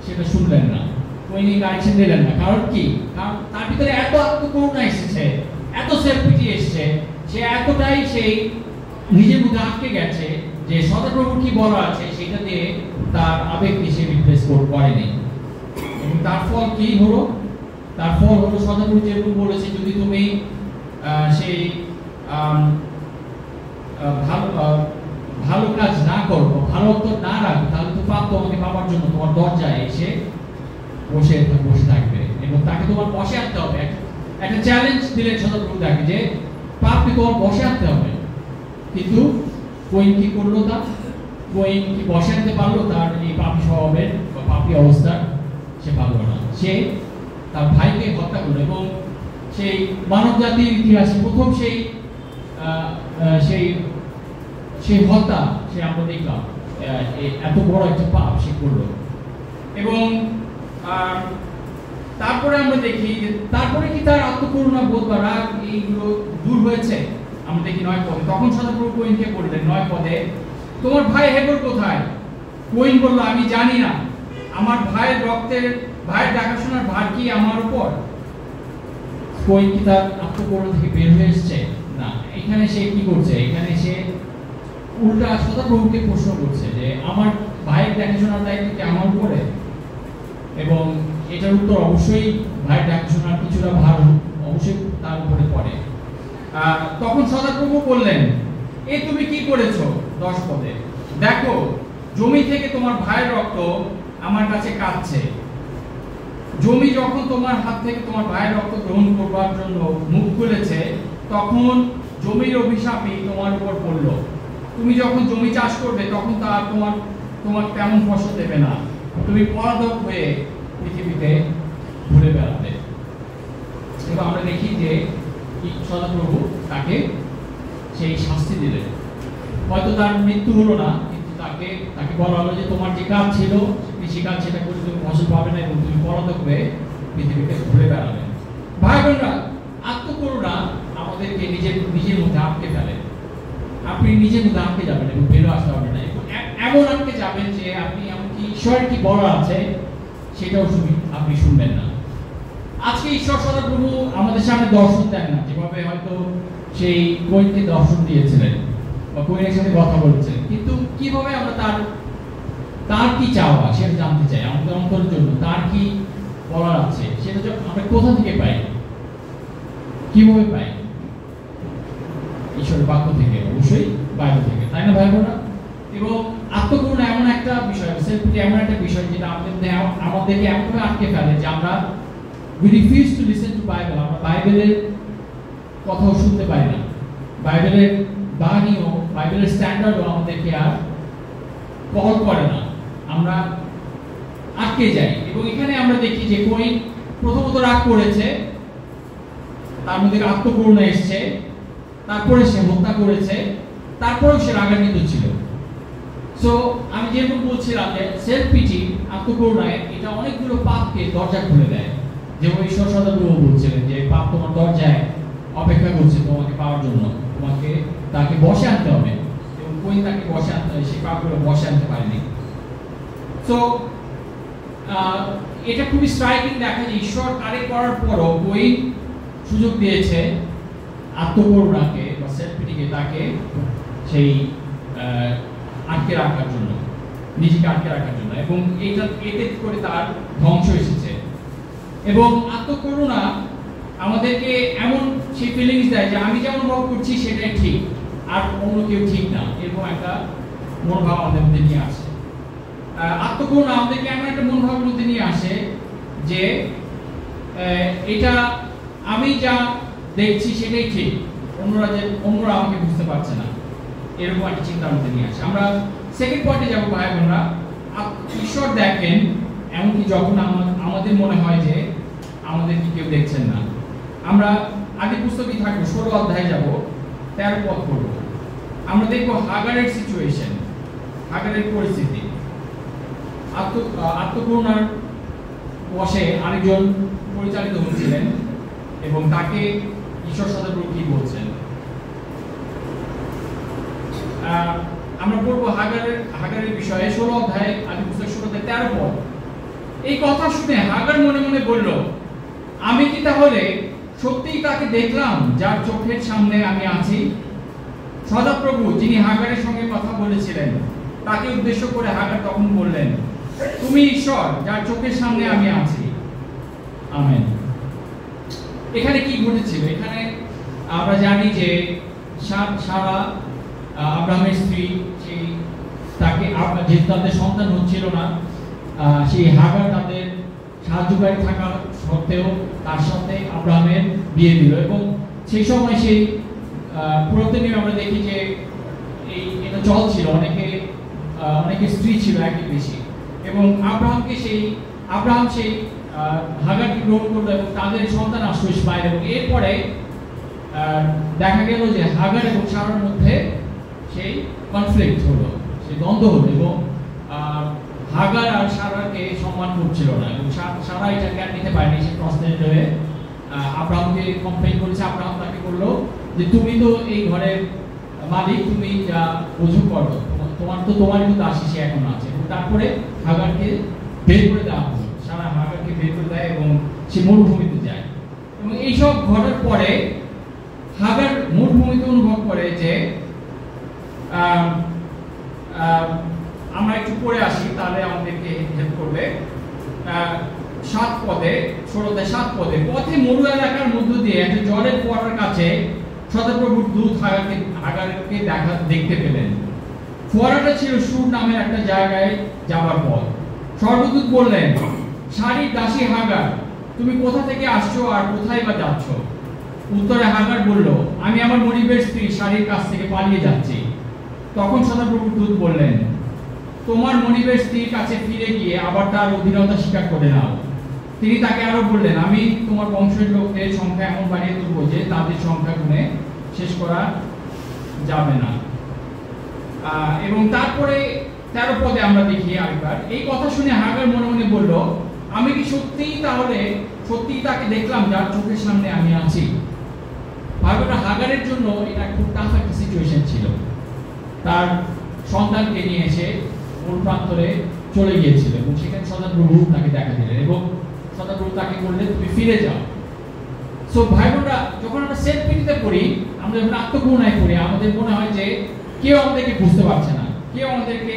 সেটা শুনলেন না, কোয়েন কারেকশন দিলেন না। কারণ কি? কারণ তার ভিতরে এত আত্মকরুণা এসেছে, এত সেলফ পিটি এসেছে, সে এতটাই সেই নিজের মধ্যে আটকে গেছে যে সদাপ্রভু কি বলা আছে সেটা দিয়ে তার আবেগকে সে রিপ্লেস করেনি। এবং তার ফল কি হলো? তার ফল হলো সদাপ্রভু যেরকম বলেছে, যদি তুমি সেই ভালো কাজ না করো, ভালো অন্তর না রাখো, তাহলে তো পাপ তোমাকে পাওয়ার জন্য তোমার দরজায় এসে বসে থাকবে, এবং তাকে তোমার বসে আনতে হবে। একটা চ্যালেঞ্জ দিলেন সদাপ্রভু তাকে যে পাপকে তোমার বসে আনতে হবে। কিন্তু কোয়েন কি করলো? কোয়েন কি বসে আনতে পারলো তার এই পাপী স্বভাবের বা পাপী অবস্থার? সে পারলো না। সে তার ভাইকে হত্যা করলো, এবং সেই মানব জাতির ইতিহাসে প্রথম সেই হত্যা সে আমরা দেখলাম, এত বড় একটা পাপ সে করলো। এবং তারপরে আমরা দেখি তারপরে কি তার আত্মকরুণা বোধ বা রাগ এইগুলো দূর হয়েছে? আমরা দেখি 9 পদে, তখন সদাপ্রভু কোয়েনকে বললেন 9 পদে, তোমার ভাই হেবর কোথায়? কোয়েন বলল, আমি জানি না, আমার ভাইয়ের দেখাশোনার ভার কি আমার উপর? কোয়েন কি তার আত্মকরুণা থেকে বের হয়ে এসেছে? না, এখানে সে কি করছে? এখানে সে উল্টা সদাপ্রভুকে প্রশ্ন করছে যে আমার ভাইয়ের দেখাশোনার দায়িত্ব কি আমার উপরে? এবং এটার উত্তর অবশ্যই ভাইয়ের দেখাশোনার কিছুটা ভার অবশ্যই তার উপরে পড়ে। তখন সদাপ্রভু বললেন, এ তুমি কি করেছো? 10 পদে, দেখো জমি থেকে তোমার ভাইয়ের রক্ত আমার কাছে কাঁদছে। জমি যখন তোমার হাত থেকে তোমার ভাইয়ের রক্ত গ্রহণ করবার জন্য মুখ খুলেছে, তখন জমির অভিশাপই তোমার উপর পড়ল। তুমি যখন জমি চাষ করবে তখন তা তোমার তেমন ফসল দেবে না, তুমি পরাধক হয়ে পৃথিবীতে ঘুরে বেড়াবে। এবং আমরা দেখি যে সদাপ্রভু তাকে সেই শাস্তি দিলেন। হয়তো তার মৃত্যু হলো না, কিন্তু তাকে বলা হলো যে তোমার যে কাজ ছিল কৃষিকাজ, সেটা করে তুমি ফসল পাবে না এবং তুমি পরাধক হয়ে পৃথিবীতে ঘুরে বেড়াবে। ভাই বোনরা, আত্মকরুণা আমাদেরকে নিজের মধ্যে আটকে ফেলে। আপনি নিজের মধ্যে আটকে যাবেন এবং বেরো আসতে হবে না, এমন আটকে যাবেন যে আপনি এমনকি ঈশ্বরের কি বলা আছে সেটাও আপনি শুনবেন না। আজকে ঈশ্বর সদাপ্রভু আমাদের সামনে দর্শন দেন না, যেভাবে হয়তো সেই কোয়েনকে দর্শন দিয়েছিলেন বা কোয়েনের সাথে কথা বলেছিলেন, কিন্তু কিভাবে আমরা তার কি চাওয়া সেটা জানতে চাই, আমাদের অন্তরের জন্য তার কি বলার আছে সেটা আমরা কোথা থেকে পাই, কিভাবে পাই? ঈশ্বরের বাক্য থেকে, অবশ্যই বাইবেল থেকে, তাই না ভাই বোনেরা? এবং আত্মকরুণা এমন একটা বিষয়, সেলফ পিটি এমন একটা বিষয় যেটা আমাদেরকে এমনভাবে আটকে ফেলে যে আমরা we refuse to listen to Bible, আমরা বাইবেলের কথাও শুনতে পারি না, বাইবেলের বাণীও, বাইবেলের স্ট্যান্ডার্ডও আমাদেরকে আর কল করে না, আমরা আটকে যাই। এবং এখানে আমরা দেখি যে কোয়েন প্রথমত রাগ করেছে, তার মধ্যে আত্মকরুণা এসছে, তারপরে সে হত্যা করেছে, তারপরেও সে রাগান্বিত ছিল। সো আমি যেরকম বলছিলাম যে সেলফ পিটি, আত্মকরুণায়, এটা অনেকগুলো পাপকে দরজা খুলে দেয়। যেমন ঈশ্বর সদাপ্রভু বলছিলেন যে পাপ তোমার দরজায় অপেক্ষা করছে তোমাকে পাওয়ার জন্য, তাকে বসে আনতে হবে, এবং কোয়েন তাকে বসে আনতে হবে, সেই পাপগুলো বসে আনতে পারেনি। সো এটা খুবই স্ট্রাইকিং দেখা যে ঈশ্বর কারেক্ট করার পরও কোয়েন সুযোগ দিয়েছে আত্মকরুণাকে বা সেলফ পিটিকে তাকে সেই আটকে রাখার জন্য, নিজেকে আটকে রাখার জন্য, এবং এতে করে তার ধ্বংস এসেছে। এবং আত্মকরুণা আমাদেরকে এমন সেই ফিলিংস দেয় যে আমি যেমন অনুভব করছি সেটাই ঠিক, আর অন্য কেউ ঠিক না, এরকম একটা মনোভাব আমাদের মধ্যে নিয়ে আসে। আত্মকরুণা আমাদেরকে এমন একটা মনোভাবের মধ্যে নিয়ে আসে যে এটা আমি যা দেখছি সেটাই ঠিক, অন্যরা আমাকে বুঝতে পারছে না, এরকম একটা চিন্তার মধ্যে নিয়ে আসে। আমরা সেকেন্ড পয়েন্টে যাবো ভাই বোনরা। ঈশ্বর দেখেন এমনকি যখন আমাদের মনে হয় যে আমাদেরকে কেউ দেখছেন না। আমরা আদি পুস্তকই থাকবো, 16 অধ্যায়ে যাব, 13 পদ পড়ব। আমরা দেখবো হাগারের সিচুয়েশন, হাগারের পরিস্থিতি। আত্মকরুণার বশে আরেকজন পরিচালিত হচ্ছিলেন এবং তাকে ঈশ্বর সদাপ্রভু কি বলছেন। আমরা পড়বো হাগারের বিষয়ে 16 অধ্যায়, আদি পুস্তক 16 অধ্যায় 13 পদ। এই কথা শুনে হাগার মনে মনে বলল, আমি কি তাহলে সত্যিই তাকে দেখলাম যার চোখের সামনে আমি আছি? সদাপ্রভু যিনি হাগারের সঙ্গে কথা বলেছিলেন তাকে উদ্দেশ্য করে হাগার তখন বললেন, তুমি ঈশ্বর যার চোখের সামনে আমি আছি। আমেন। এখানে কি ঘটেছিল? এখানে আমরা জানি যে সারা আব্রাহামের স্ত্রী, সেই তাকে যেহেতু তাদের সন্তান হচ্ছিল না, সেই হাগার তাদের সাহায্যকারী থাকার সত্ত্বেও তার সাথে আব্রাহামের বিয়ে দিল। এবং সেই সময় সেই পুরাতন নিয়মে আমরা দেখি যে এটা চল ছিল, অনেকে স্ত্রী ছিল একই বেশি। এবং আব্রাহাম সেই হাগারকে গ্রহণ করলো এবং তাদের সন্তান আসলো ইসমাইল। এবং এরপরে দেখা গেল যে হাগার এবং সারার মধ্যে সেই কনফ্লিক্ট হলো, সেই দ্বন্দ্ব হলো, এবং হাগার আর সারাকে সম্মান করছিল না, এবং সারা এটা জ্ঞান নিতে পারেনি। সে প্রশ্নের হয়ে আব্রাহামকে কমপ্লেইন করেছে। আব্রাহাম তাকে বললো যে তুমি তো এই ঘরের মালিক, তুমি যা বোঝো করো, তোমারই তো দাসী সে এখন আছে। এবং তারপরে হাগারকে বের করে দেওয়া হলো, সারা হাগারকে বের করে দেয় এবং সে মরুভূমিতে যায়। এবং এইসব ঘটার পরে হাগার মরুভূমিতে অনুভব করে যে আমরা একটু পড়ে আসি, তাহলে আমাদেরকে হেল্প করবে। 7 পদে, 16 পদে, পথে মরু এলাকার মধ্য দিয়ে একটা জলের ফোয়ারার কাছে সদাপ্রভুর দূত হাগারকে দেখতে পেলেন। ফোয়ারাটা ছিল সুর নামের একটা জায়গায় যাওয়ার পথ। স্বর্গদূত বললেন, সারির দাসী হাগার, তুমি কোথা থেকে আসছো আর কোথায় বা যাচ্ছ? উত্তরে হাগার বলল, আমি আমার মনিবের স্ত্রী সারির কাছ থেকে পালিয়ে যাচ্ছি। তখন সদাপ্রভুর দূত বললেন, তোমার মনিবের স্ত্রীর কাছে ফিরে গিয়ে আবার তার অধীনতা স্বীকার করে নাও। তিনি তাকে আরো বললেন, আমি তোমার বংশের লোকদের সংখ্যা এমন বাড়িয়ে তুলব যে তাদের সংখ্যা গুণে শেষ করা যাবে না। এবং তারপরে 13 পদে আমরা দেখি আরেকবার, এই কথা শুনে হাগার মনে মনে বলল, আমি কি সত্যিই তাকে দেখলাম যার চোখের সামনে আমি আছি? ভাইবোনেরা, হাগারের জন্য এটা খুব টাফ একটা সিচুয়েশন ছিল। তার সন্তানকে নিয়ে এসে মূল প্রান্তরে চলে গিয়েছিল এবং সেখানে সদাপ্রভু তাকে দেখা দিলেন এবং সদাপ্রভু তাকে বললেন, তুমি ফিরে যাও। সো ভাই বোনরা, যখন আমরা সেলফ পিটিতে পড়ি, আমরা যখন আত্মকরুণায় পড়ি, আমাদের মনে হয় যে কেউ আমাদেরকে বুঝতে পারছে না, কেউ আমাদেরকে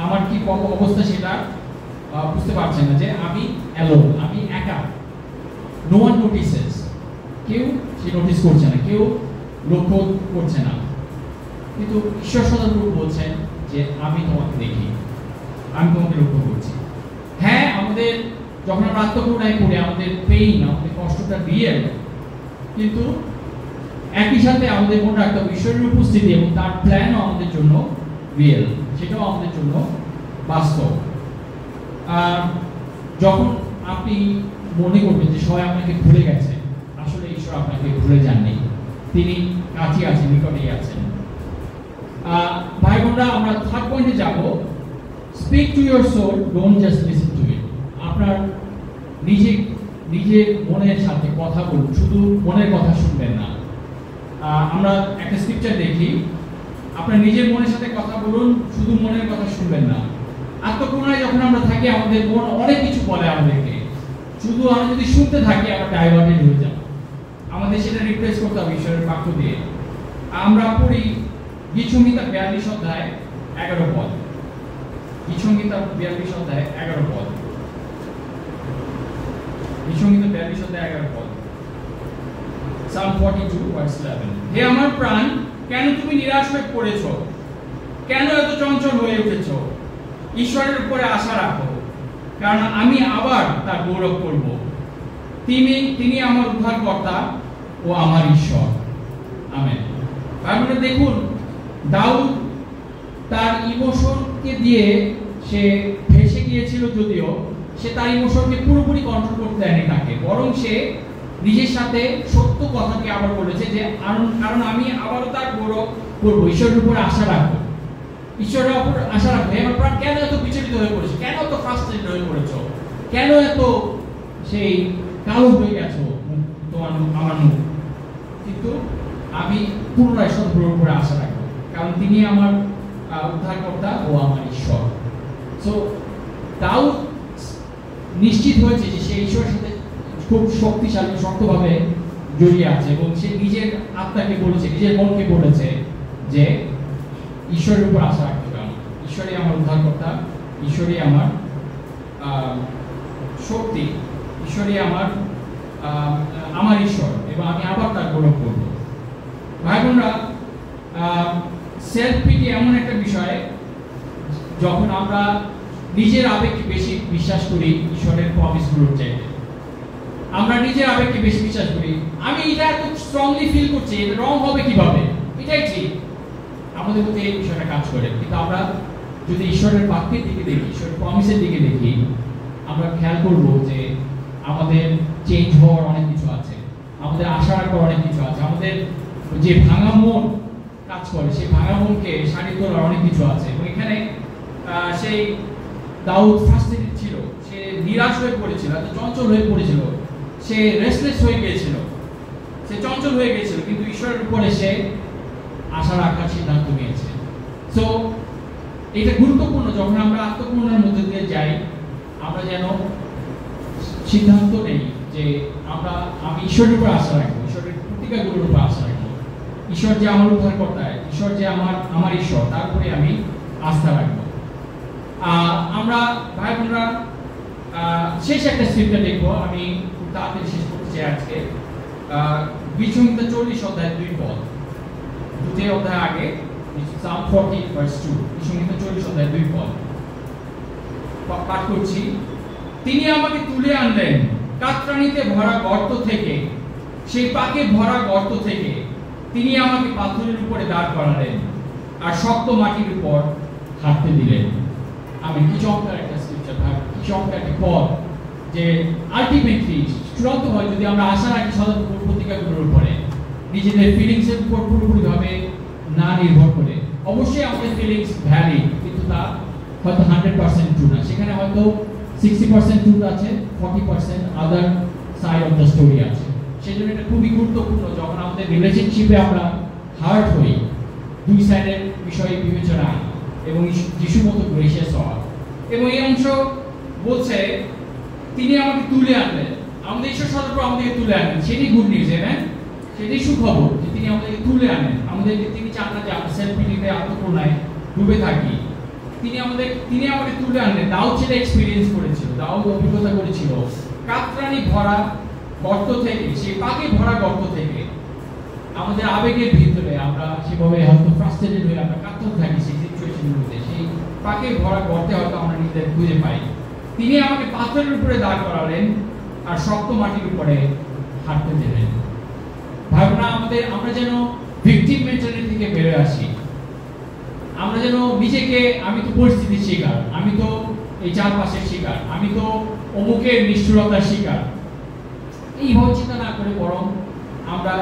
আমার কি অবস্থা সেটা বুঝতে পারছে না, যে আমি অ্যালোন, আমি একা। নো ওয়ান নোটিসেস, কেউ সে নোটিস করছে না, কেউ লক্ষ্য করছে না। কিন্তু ঈশ্বর সদাপ্রভু বলছেন যে আমি তোমাকে দেখি, আমি তোমাকে লক্ষ্য করছি। হ্যাঁ, আমাদের যখন আমরা আত্মকরুণায় পড়ি, আমাদের পেইন, আমাদের কষ্টটা রিয়েল, কিন্তু একই সাথে আমাদের মনে রাখতে হবে ঈশ্বরের উপস্থিতি এবং তার প্ল্যানও আমাদের জন্য রিয়েল, সেটাও আমাদের জন্য বাস্তব। যখন আপনি মনে করবেন যে সবাই আপনাকে ভুলে গেছে, আসলে ঈশ্বর আপনাকে ভুলে যাননি, তিনি কাছে আছেন, নিকটেই আছেন। ভাই বোনরা, আমরা 3rd পয়েন্টে যাব। Speak to your soul, don't just listen to it. আপনার নিজের মনের সাথে কথা বলুন, শুধু মনের কথা শুনবেন না। আমরা একটা স্ক্রিপচার দেখি, আপনার নিজের মনের সাথে কথা বলুন, শুধু মনের কথা শুনবেন না। আত্মকরুণায় যখন আমরা থাকি, আমাদের মন অনেক কিছু বলে আমাদেরকে, শুধু আমরা যদি শুনতে থাকি আমরা ডাইভার্টেড হয়ে যাব। আমাদের সেটা রিপ্লেস করতে হবে ঈশ্বরের বাক্য দিয়ে। আমরা পড়ি গীতসংহিতা 42 অধ্যায় 11 পদ। গীতসংহিতা 42 অধ্যায় 11 পদ। গীতসংহিতা 42 অধ্যায় 11 পদ। Psalm 42 verse 11। হে আমার প্রাণ, কেন তুমি নিরাশ হয়ে পড়েছো? কেন এত চঞ্চল হয়ে উঠেছো? ঈশ্বরের উপরে আশা রাখো, কারণ আমি আবার তার গৌরব করব। তিনি আমার উদ্ধারকর্তা ও আমার ঈশ্বর। আমেন। আপনারা দেখুন, দাউদ তার ইমোশনকে দিয়ে সে ভেসে গিয়েছিল, যদিও সে তার ইমোশনকে পুরোপুরি কন্ট্রোল করতে দেয়নি তাকে, বরং সে নিজের সাথে সত্য কথাকে আবার বলেছে যে কারণ আমি আবারও তার গৌরব করব, ঈশ্বরের উপরে আশা রাখবো, ঈশ্বরের উপর আশা রাখবো। এবার প্রাণ কেন এত বিচলিত হয়ে পড়েছো? কেন এত ফ্রাস্ট্রেটেড হয়ে পড়েছো? কেন এত সেই কালো হয়ে গেছো তোমার আমার মুখ? কিন্তু আমি পুনরায় সত্যের উপরে আশা রাখবো, কারণ তিনি আমার উদ্ধারকর্তা ও আমার ঈশ্বর। সো দাউদ নিশ্চিত হয়েছে যে সে ঈশ্বরের সাথে খুব শক্তিশালী শক্তভাবে জড়িয়ে আছে, এবং সে নিজের আত্মাকে বলেছে, নিজের মনকে বলেছে যে ঈশ্বরের উপর আশা রাখতে হবে। ঈশ্বরই আমার উদ্ধারকর্তা, ঈশ্বরই আমার শক্তি, ঈশ্বরই আমার ঈশ্বর, এবং আমি আবার তার গৌরব করব। ভাই বোনরা, সেলফ পিটি এমন একটা বিষয়, যখন আমরা নিজের আবেগকে বেশি বিশ্বাস করি ঈশ্বরের প্রমিসগুলোর চাইতে, আমরা নিজের আবেগকে বেশি বিশ্বাস করি। আমি এটা এত স্ট্রংলি ফিল করছি, এটা রং হবে কিভাবে, এটাই ঠিক, আমাদের মধ্যে এই বিষয়টা কাজ করে। কিন্তু আমরা যদি ঈশ্বরের বাক্যের দিকে দেখি, ঈশ্বরের প্রমিসের দিকে দেখি, আমরা খেয়াল করব যে আমাদের চেঞ্জ হওয়ার অনেক কিছু আছে, আমাদের আশা রাখার অনেক কিছু আছে, আমাদের যে ভাঙা মন কাজ করে সেই ভাঙা মনকে সারিয়ে তোলার অনেক কিছু আছে। এবং এখানে সেই দাউদ ফ্রাস্ট্রেটেড ছিল, সে নিরাশ হয়ে পড়েছিল, চঞ্চল হয়ে পড়েছিল, সে রেস্টলেস হয়ে গিয়েছিল, সে চঞ্চল হয়ে গিয়েছিল, কিন্তু ঈশ্বরের উপরে সে আশা রাখার সিদ্ধান্ত নিয়েছে। সো এটা গুরুত্বপূর্ণ, যখন আমরা আত্মপূর্ণের মধ্যে দিয়ে যাই, আমরা যেন সিদ্ধান্ত নেই যে আমি ঈশ্বরের উপর আশা রাখবো, ঈশ্বরের প্রতিজ্ঞাগুলোর উপর আশা রাখবো, ঈশ্বর যে আমার উদ্ধারকর্তা, ঈশ্বর যে আমার ঈশ্বর, তার উপরে আমি আস্থা রাখবো। আমরা ভাই বোনরা শেষ একটা স্ক্রিপ্টটা দেখবো, আমি খুব তাড়াতাড়ি শেষ করতে চাই আজকে। গীতসংহিতা 40 অধ্যায় 2 পদ, দ্বিতীয় অধ্যায় আগে, Psalm 40 verse 2, গীতসংহিতা 40 অধ্যায় 2 পদ পাঠ করছি। তিনি আমাকে তুলে আনলেন কাতরানিতে ভরা গর্ত থেকে, সেই পাকে ভরা গর্ত থেকে। তিনি আমাকে পাথরের উপরে দাঁড় করালেন আর শক্ত মাটির উপর হাঁটতে দিলেন। আমি কি চমৎকার একটা স্ক্রিপচার, কি চমৎকার একটা পদ, যে আলটিমেটলি চূড়ান্ত হয় যদি আমরা আশা রাখি সদা প্রতিজ্ঞাগুলোর উপরে, নিজেদের ফিলিংসের উপর পুরোপুরিভাবে না নির্ভর করে। অবশ্যই আমাদের ফিলিংস ভ্যালিড, কিন্তু তা হয়তো 100% ট্রু না, সেখানে হয়তো 60% ট্রুথ আছে, 40% other side of the story আছে। সেই জন্য এটা খুবই গুরুত্বপূর্ণ, যখন আমাদের রিলেশনশিপে আমরা হার্ট হই, দুই সাইডের বিষয়ে বিবেচনা এবং যিশুর মতো গ্রেসিয়াস হওয়া। এবং এই অংশ বলছে তিনি আমাকে তুলে আনলেন, আমাদের ঈশ্বর সদর্প আমাদেরকে তুলে আনলেন, সেটি গুড নিউজ, হ্যাঁ, সেটি সুখবর যে তিনি আমাদেরকে তুলে আনেন। আমাদেরকে তিনি চান না যে আমরা সেলফ পিটিতে আত্মকরুণায় ডুবে থাকি। তিনি আমাকে তুলে আনলেন। দাউদ সেটা এক্সপেরিয়েন্স করেছিল, দাউদ অভিজ্ঞতা করেছিল, কাতরানি ভরা গর্ত থেকে, সেই পাকে ভরা গর্ত থেকে। আমাদের আবেগের ভিতরে আমরা সেভাবে হয়তো ফ্রাস্ট্রেটেড হয়ে আমরা কাতর থাকি সেই সিচুয়েশনগুলোতে, সেই পাকে ভরা গর্তে হয়তো আমরা নিজেদের খুঁজে পাই। তিনি আমাকে পাথরের উপরে দাঁড় করালেন আর শক্ত মাটির উপরে হাঁটতে দিলেন। ভাবনা আমরা যেন ভিকটিম মেন্টালিটি থেকে বেরোয় আসি, আমরা যেন নিজেকে, আমি তো পরিস্থিতির শিকার, আমি তো এই চারপাশের শিকার, আমি তো অমুকের নিষ্ঠুরতার শিকার, এইভাবে চিন্তা না করে বরং আমরা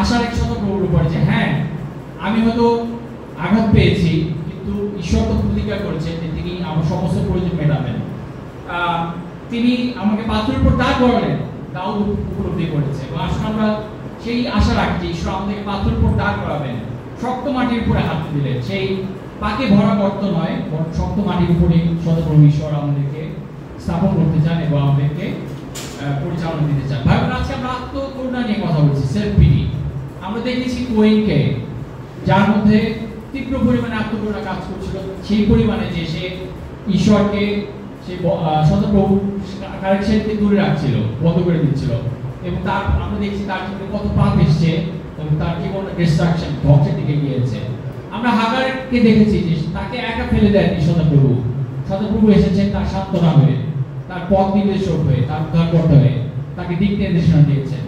আশার এক সতর্ক উপরে যে হ্যাঁ, আমি হয়তো আঘাত পেয়েছি, কিন্তু ঈশ্বর তো প্রতিজ্ঞা করেছেন যে তিনি আমার সমস্ত প্রয়োজন মেটাবেন। তিনি আমাকে পাথরের উপর দাঁড় করালেন, দাউদ উপলব্ধি করেছে। এবং আসলে আমরা সেই আশা রাখছি ঈশ্বর আমাদেরকে পাথরের উপর দাঁড় করাবেন, শক্ত মাটির উপরে হাঁটতে দিলেন। সেই পাকে ভরা গর্ত নয়, বরং শক্ত মাটির উপরে সদপ্রভু ঈশ্বর আমাদেরকে স্থাপন করতে চান এবং আমাদেরকে পরিচালনা দিতে চান। ভাই বোন, আজকে আমরা আত্মকরুণা আত্মকরুণা নিয়ে কথা বলছি, সেলফ পিটি। আমরা দেখেছি কোয়েনকে, যার মধ্যে তীব্র পরিমাণে আত্মকরুণা কাজ করছিল, সেই পরিমাণে যে সে ঈশ্বরকে, সে সদাপ্রভু কারেকশনকে দূরে রাখছিল, বন্ধ করে দিচ্ছিল, এবং তার আমরা দেখছি তার জীবনে কত পাপ এসছে এবং তার জীবন ডিস্ট্রাকশন, ধ্বংসের দিকে গিয়েছে। আমরা হাগারকে দেখেছি যে তাকে একা ফেলে দেয়নি সদাপ্রভু, সদাপ্রভু এসেছেন তার সান্ত্বনা হয়ে, তার পথ নির্দেশক হয়ে, তার উদ্ধারকর্তা হয়ে, তাকে দিক নির্দেশনা দিয়েছেন।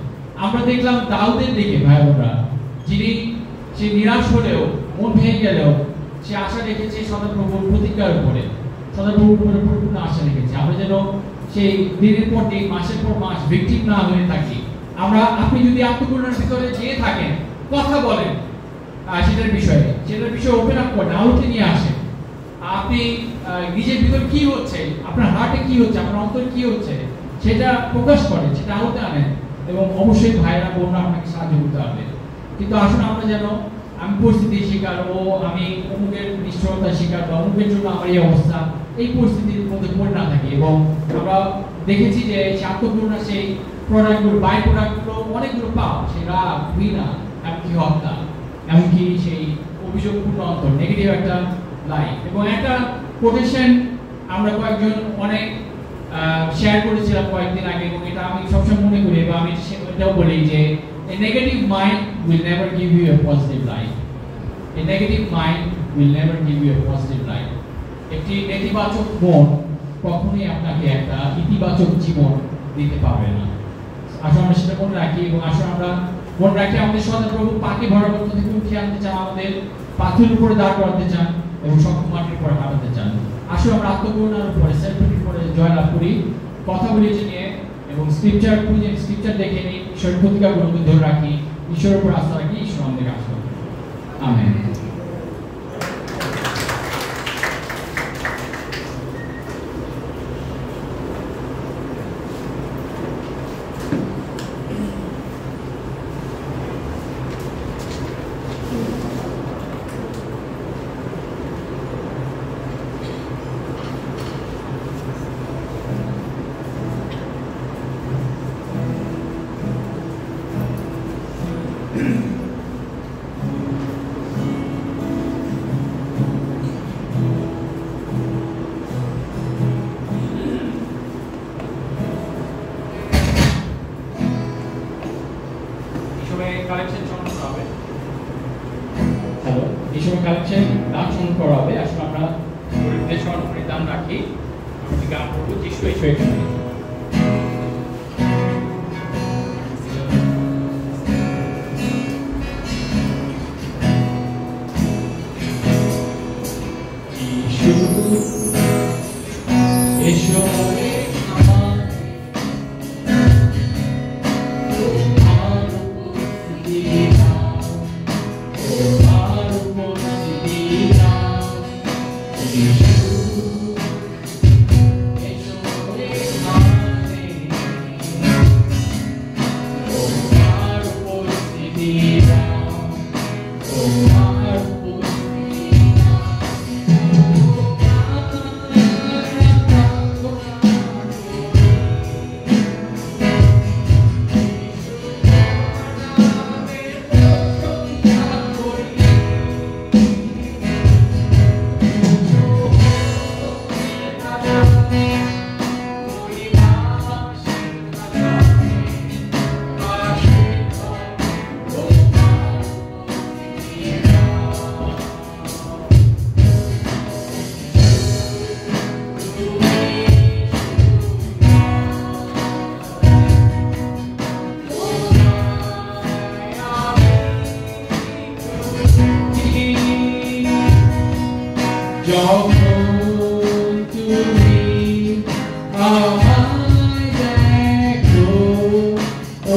আমরা দেখলাম দাউদের দিকে, ভাই বোনরা, যিনি সে নিরাশ হলেও, মন ভেঙে গেলেও সে আশা রেখেছে সদাপ্রভুর প্রতিজ্ঞার উপরে, সদাপ্রভুর উপরে পরিপূর্ণ আশা রেখেছে। আমরা যেন সেই দিনের পর দিন, মাসের পর মাস ভিকটিম না হয়ে থাকি। আপনি যদি আত্মকরুণার ভিতরে যেয়ে থাকেন, কথা বলেন সেটার বিষয়ে ওপেন আপ করেন, আলোতে নিয়ে আসেন। আপনি নিজের ভিতরে কি হচ্ছে, আপনার হার্টে কি হচ্ছে, আপনার অন্তরে কি হচ্ছে, সেটা প্রকাশ করেন, সেটা আলোতে আনেন, এবং অবশ্যই ভাইয়েরা বোনরা আপনাকে সাহায্য করতে হবে। কিন্তু আসলে আমরা যেন আমি পরিস্থিতির শিকার, আমি অমুকের নিশ্চয়তার শিকার, বা অমুকের জন্য আমার এই অবস্থা, এই পরিস্থিতির মধ্যে পড়ে না থাকি। এবং আমরা দেখেছি যে আত্মকরুণা সেই প্রোডাক্টগুলো, বাই প্রোডাক্টগুলো অনেকগুলো পাও, সেই রাগ, ঘৃণা, এমনকি হত্যা, এমনকি সেই অভিযোগপূর্ণ অন্তর, নেগেটিভ একটা লাইফ। এবং একটা কোটেশন আমরা কয়েকজন অনেক শেয়ার করেছিলাম কয়েকদিন আগে, এবং এটা আমি সবসময় মনে করি, এবং আমি এটাও বলি যে a negative mind will never give you a positive life. A negative mind will never give you a positive life. একটি নেতিবাচক মন কখনোই আপনাকে একটা ইতিবাচক জীবন দিতে পারবে না। আসলে আমরা সেটা মনে রাখি, এবং আসলে আমরা মনে রাখি আমাদের সদাপ্রভু পাকে ভরা করতে থেকে উঠে আনতে চান, আমাদের পাথরের উপরে দাঁড় করাতে চান, এবং শক্ত মাটির উপরে হাঁটাতে চান। আসলে আমরা আত্মকরুণার উপরে, সেলফির উপরে জয়লাভ করি, কথা বলি নিয়ে, এবং স্ক্রিপচার খুঁজে, স্ক্রিপচার দেখে নিই, ঈশ্বরের প্রতিজ্ঞাগুলোকে ধরে রাখি, ঈশ্বরের উপর আস্থা রাখি, ঈশ্বর আমাদের কাজ করবে। আমেন। কালেকশন দান সংগ্রহ করা হবে। আসলে আমরা গরিবদের স্মরণে দান রাখি, আমরা গান করবো যিশু এসো এখানে।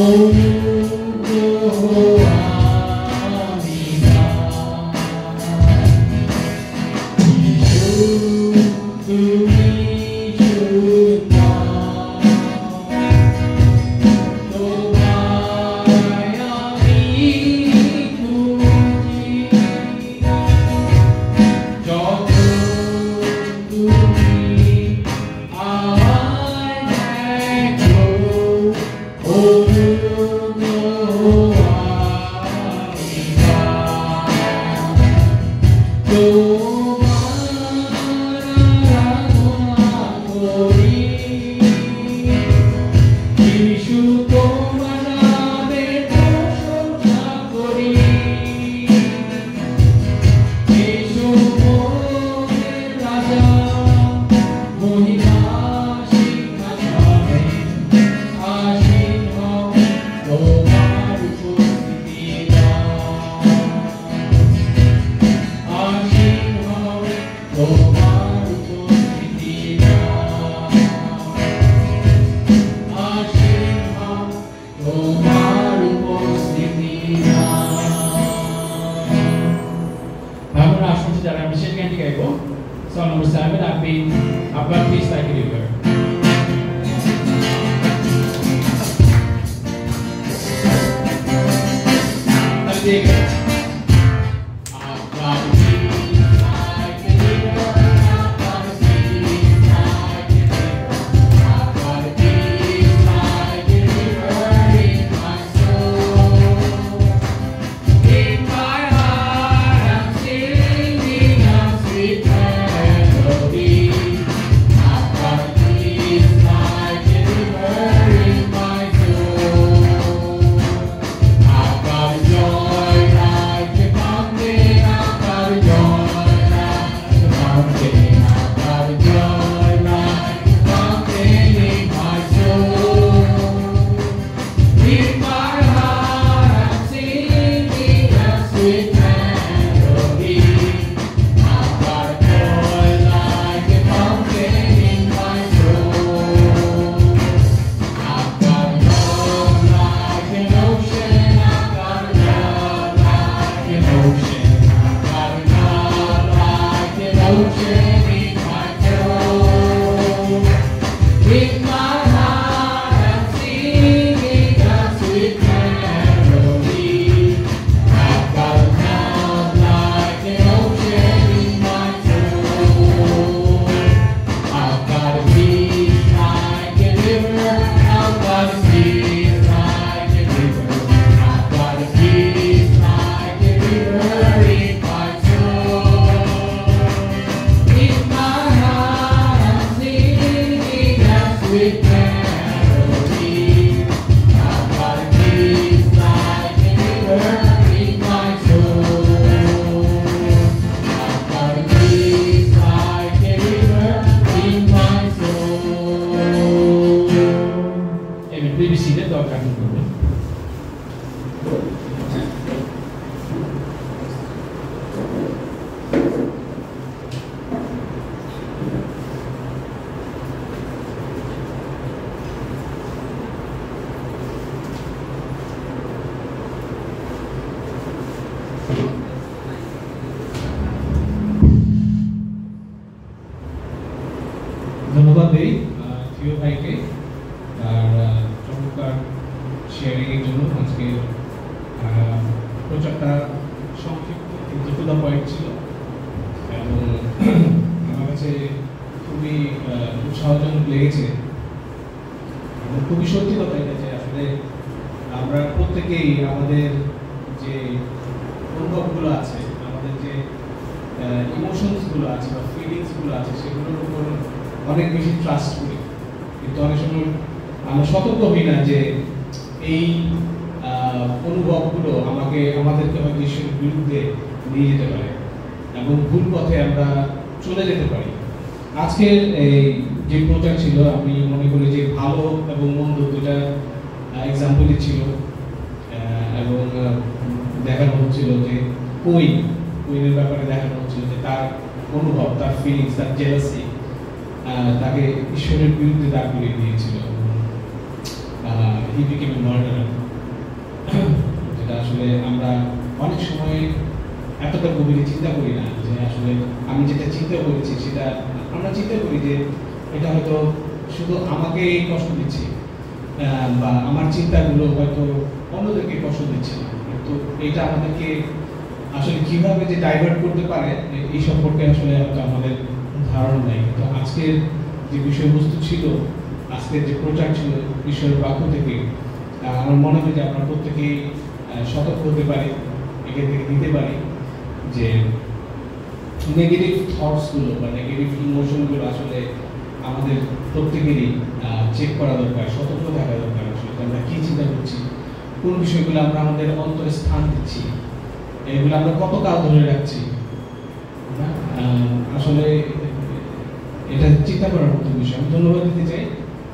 Oh তোমার উপস্থিতি আমরা আসলে যারা আমি শেষ গানটি গাইবো song number 7 I've got peace like a river let's take it I've got peace like a river I've got peace like a river I've got peace like a river in my soul in my heart I'm singing a sweet melody I've got peace like a river in my soul I've got joy like a mountain I've got joy like a mountain I've got joy like a mountain in my soul in my heart I'm singing a sweet melody I've got joy like a mountain in my soul I've got love like an ocean I've got love like an ocean I've got love like an ocean in my soul in my heart I'm singing a sweet melody I've got love like an ocean in my soul I've got a peace like a river I've got a peace like a river I've got a peace like a river in my soul in my heart I'm singing a sweet melody I've got a peace like a river in my soul I've got a peace like a river in my soul Amen. Please be seated. God bless you. ধন্যবাদ দেই Theo ভাইকে তার চমৎকার sharing এর জন্য। আজকে প্রচারটা সংক্ষিপ্ত কিন্তু টু দ্য পয়েন্ট ছিল এবং আমার কাছে খুবই উৎসাহজনক লেগেছে এবং খুবই সত্যি কথা এটা যে আসলে আমরা প্রত্যেকেই আমাদের যে অনুভবগুলো আছে, আমাদের যে ইমোশনসগুলো আছে বা ফিলিংসগুলো আছে সেগুলোর উপর অনেক বেশি ট্রাস্ট করি, কিন্তু অনেক সময় আমরা সতর্ক হই না যে এই অনুভবগুলো আমাদেরকে হয়তো ঈশ্বরের বিরুদ্ধে নিয়ে যেতে পারে এবং ভুল পথে আমরা চলে যেতে পারি। আজকের এই যে প্রচার ছিল আমি মনে করি যে ভালো এবং মন্দ দুটা এক্সাম্পলই ছিল এবং দেখানো হচ্ছিল যে কুইনের ব্যাপারে দেখানো হচ্ছিল যে তার অনুভব, তার ফিলিংস, তার জেলাসি তাকে ঈশ্বরের বিরুদ্ধে দাঁড় করিয়ে দিয়েছিল। হি বিকেম এ মার্ডারার, যেটা আসলে আমরা অনেক সময় এতটা গভীরে চিন্তা করি না যে আসলে আমি যেটা চিন্তা করেছি সেটা আমরা চিন্তা করি যে এটা হয়তো শুধু আমাকে কষ্ট দিচ্ছে বা আমার চিন্তাগুলো হয়তো অন্যদেরকে কষ্ট দিচ্ছে না, কিন্তু এটা আমাদেরকে আসলে কিভাবে যে ডাইভার্ট করতে পারে এই সম্পর্কে আসলে হয়তো আমাদের ধারণা নেই। কিন্তু আজকের যে বিষয়বস্তু ছিল, আজকের যে প্রচার ছিল ঈশ্বরের বাক্য থেকে, আমার মনে হয় যে আমরা প্রত্যেকেই সতর্ক হতে পারি, এখান থেকে দিতে পারি যে নেগেটিভ থটসগুলো বা নেগেটিভ ইমোশনগুলো আসলে আমাদের প্রত্যেকেরই চেক করা দরকার, সতর্ক থাকা দরকার। আসলে আমরা কী চিন্তা করছি, কোন বিষয়গুলো আমরা আমাদের অন্তরে স্থান দিচ্ছি, এগুলো আমরা কত কাল ধরে রাখছি, আসলে এটা চিন্তা করার মতো বিষয়। আমি ধন্যবাদ দিতে চাই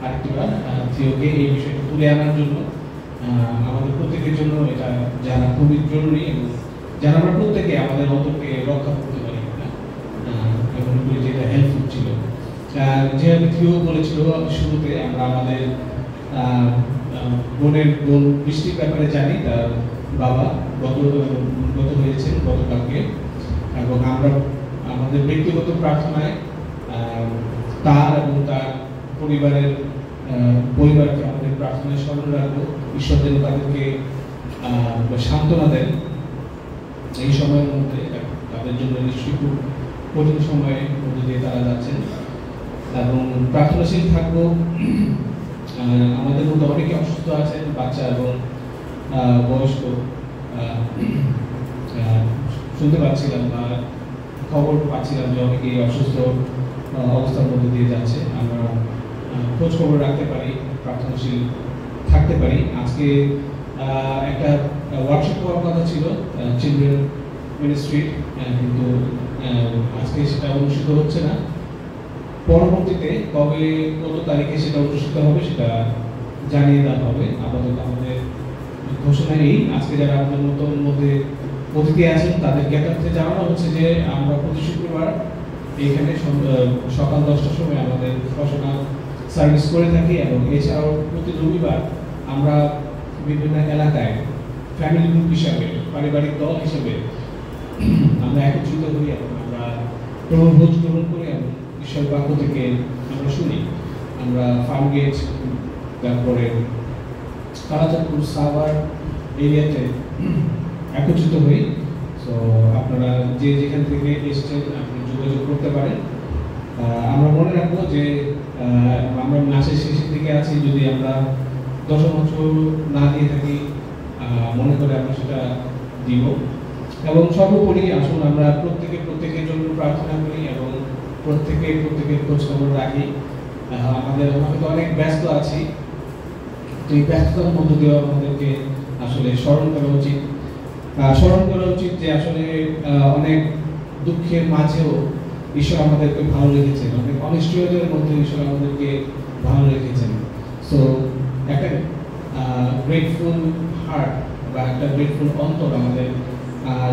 আরেকটিবার থিওকে এই বিষয়টা তুলে আনার জন্য। আমাদের প্রত্যেকের জন্য এটা জানা খুবই জরুরি এবং যারা আমরা প্রত্যেকে আমাদের অন্তরকে রক্ষা করতে পারি এবং যেটা হেল্পফুল ছিল। যেহেতু থিও বলেছিল শুরুতে আমরা আমাদের বোন বৃষ্টির ব্যাপারে জানি, তার বাবা গত হয়েছেন গতকালকে, এবং আমরা আমাদের ব্যক্তিগত প্রার্থনায় তার এবং তার পরিবারকে আমাদের প্রার্থনায় স্মরণ রাখবো। ঈশ্বর যেন তাদেরকে সান্ত্বনা দেন এই সময়ের মধ্যে। তাদের জন্য নিশ্চয়ই খুব কঠিন সময়ের মধ্যে দিয়ে তারা যাচ্ছেন, এবং প্রার্থনাশীল থাকবো। আমাদের মধ্যে অনেকে অসুস্থ আছেন, বাচ্চা এবং বয়স্ক। শুনতে পাচ্ছিলাম বা খবর পাচ্ছিলাম যে অনেকেই অসুস্থ অবস্থার মধ্যে দিয়ে যাচ্ছে। আমরা খোঁজ খবর রাখতে পারি, প্রার্থনাশীল থাকতে পারি। আজকে একটা ওয়ার্কশপ হওয়ার কথা ছিল চিলড্রেন মিনিস্ট্রি, কিন্তু আজকে সেটা অনুষ্ঠিত হচ্ছে না। পরবর্তীতে কবে কত তারিখে সেটা অনুষ্ঠিত হবে সেটা জানিয়ে দেওয়া হবে। আপাতত আমাদের ঘোষণা এই। আজকে যারা আমাদের মধ্যে অতিথি আছেন তাদের জ্ঞাতার্থে জানানো হচ্ছে যে আমরা প্রতি শুক্রবার এখানে সকাল 10টার সময় আমাদের উপাসনা সার্ভিস করে থাকি, এবং এছাড়াও প্রতি রবিবার আমরা বিভিন্ন এলাকায় ফ্যামিলি গ্রুপ হিসাবে, পারিবারিক দল হিসেবে আমরা একত্রিত হই এবং আমরা প্রভুভোজ গ্রহণ করি এবং ঈশ্বর বাক্য থেকে আমরা শুনি। আমরা ফার্মগেট, তারপরে কালাচাঁদপুর, সাভার এরিয়াতে একত্রিত হই। সো আপনারা যে যেখান থেকে এসেছেন আপনি যোগাযোগ করতে পারেন। আমরা মনে রাখবো যে আমরা মাসের শেষের দিকে আছি, যদি আমরা দশমাংশ না দিয়ে থাকি মনে করে আমরা সেটা দিব। এবং সর্বোপরি আসুন আমরা প্রত্যেকের জন্য প্রার্থনা করি এবং প্রত্যেকের খোঁজ খবর রাখি। আমরা তো অনেক ব্যস্ত আছি, তো এই ব্যস্ততার মধ্য দিয়ে আমাদেরকে আসলে স্মরণ করা উচিত যে আসলে অনেক দুঃখের মাঝেও ঈশ্বর আমাদেরকে ভালো রেখেছেন, অনেক অনিশ্চয়তার মধ্যে ঈশ্বর আমাদেরকে ভালো রেখেছেন। সো একটা গ্রেটফুল হার্ট বা একটা গ্রেটফুল অন্তর আমাদের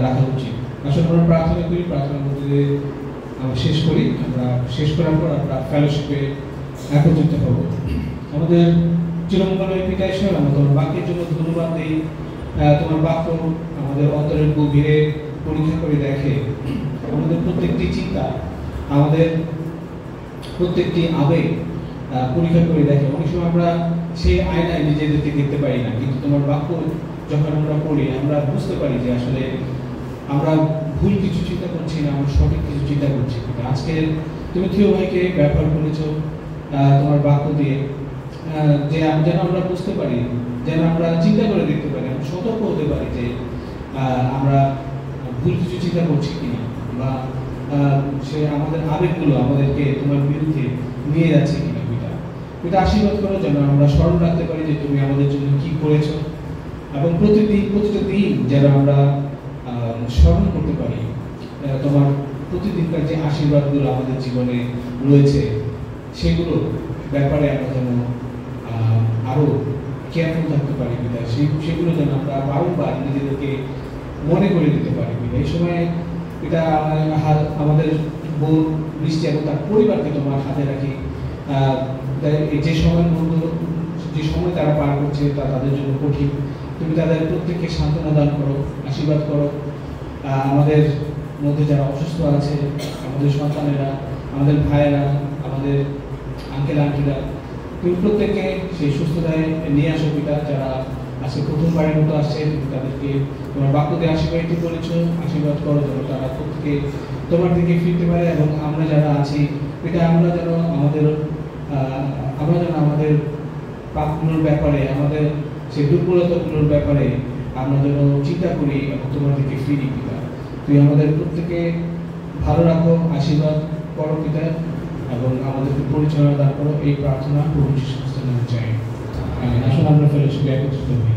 রাখা উচিত। আসলে আমরা প্রার্থনা করি, প্রার্থনার মধ্যে আমরা শেষ করার পর আমরা ফেলোশিপে একত্রিত হব। আমাদের চিরমঙ্গলের পিতা ঈশ্বর, আমরা তোমার বাক্যের জন্য ধন্যবাদ দিই। তোমার বাক্য আমাদের অন্তরের গভীরে পরীক্ষা করে দেখে, আমাদের প্রত্যেকটি চিন্তা, আমাদের প্রত্যেকটি আবেগ পরীক্ষা করে দেখে। অনেক সময় আমরা সেই আয়নায় নিজেদেরকে দেখতে পারি না, কিন্তু তোমার বাক্য যখন আমরা পড়ি আমরা বুঝতে পারি যে আসলে আমরা ভুল কিছু চিন্তা করছি না, আমরা সঠিক কিছু চিন্তা করছি। আজকে তুমি থিও ভাইকে ব্যবহার করেছো তোমার বাক্য দিয়ে, যে যেন আমরা বুঝতে পারি, যেন আমরা চিন্তা করে দেখতে পারি, আমরা সতর্ক হতে পারি যে আমরা ভুল কিছু চিন্তা করছি কিনা, বা সে আমাদের আবেগগুলো আমাদেরকে তোমার বিরুদ্ধে নিয়ে যাচ্ছে কিনা। এটা আশীর্বাদ করো যেন আমরা স্মরণ রাখতে পারি যে তুমি আমাদের জন্য কি করেছো, এবং প্রতিটা দিন যেন আমরা স্মরণ করতে পারি তোমার প্রতিদিনকার যে আশীর্বাদগুলো আমাদের জীবনে রয়েছে সেগুলো ব্যাপারে আমরা যেন আরো কেয়ারফুল থাকতে পারি পিতা। সেগুলো যেন আমরা বারংবার নিজেদেরকে মনে করে দিতে পারি পিতা। এই সময় এটা আমাদের বোন বৃষ্টি এবং তার পরিবারকে তোমার হাতে রাখি। যে সময় তারা পার করছে তা তাদের জন্য কঠিন, তুমি তাদের প্রত্যেককে সান্ত্বনা দান করো, আশীর্বাদ করো। আমাদের মধ্যে যারা অসুস্থ আছে, আমাদের সন্তানেরা, আমাদের ভাইয়েরা, আমাদের আঙ্কেল আন্টিরা, তুমি প্রত্যেককে সেই সুস্থতায় নিয়ে আসো পিতা। যারা আজকে প্রথমবারের মতো আসছে তুমি তাদেরকে তোমার বাক্য দিয়ে আশীর্বাদ করেছো, আশীর্বাদ করো যেন তারা প্রত্যেকে তোমার দিকে ফিরতে পারে। এবং আমরা যারা আছি পিতা, আমরা যেন আমাদের পাপগুলোর ব্যাপারে, আমাদের সেই দুর্বলতাগুলোর ব্যাপারে আমরা যেন চিন্তা করি এবং তোমার দিকে ফিরি পিতা। তুই আমাদের প্রত্যেকে ভালো রাখো, আশীর্বাদ করো পিতা, এবং আমাদেরকে পরিচালনা দান করো। এই প্রার্থনা প্রভু যীশু খ্রিস্টের নামে চাই। আসলে আমরা ফেলোশিপে একত্রিত হই।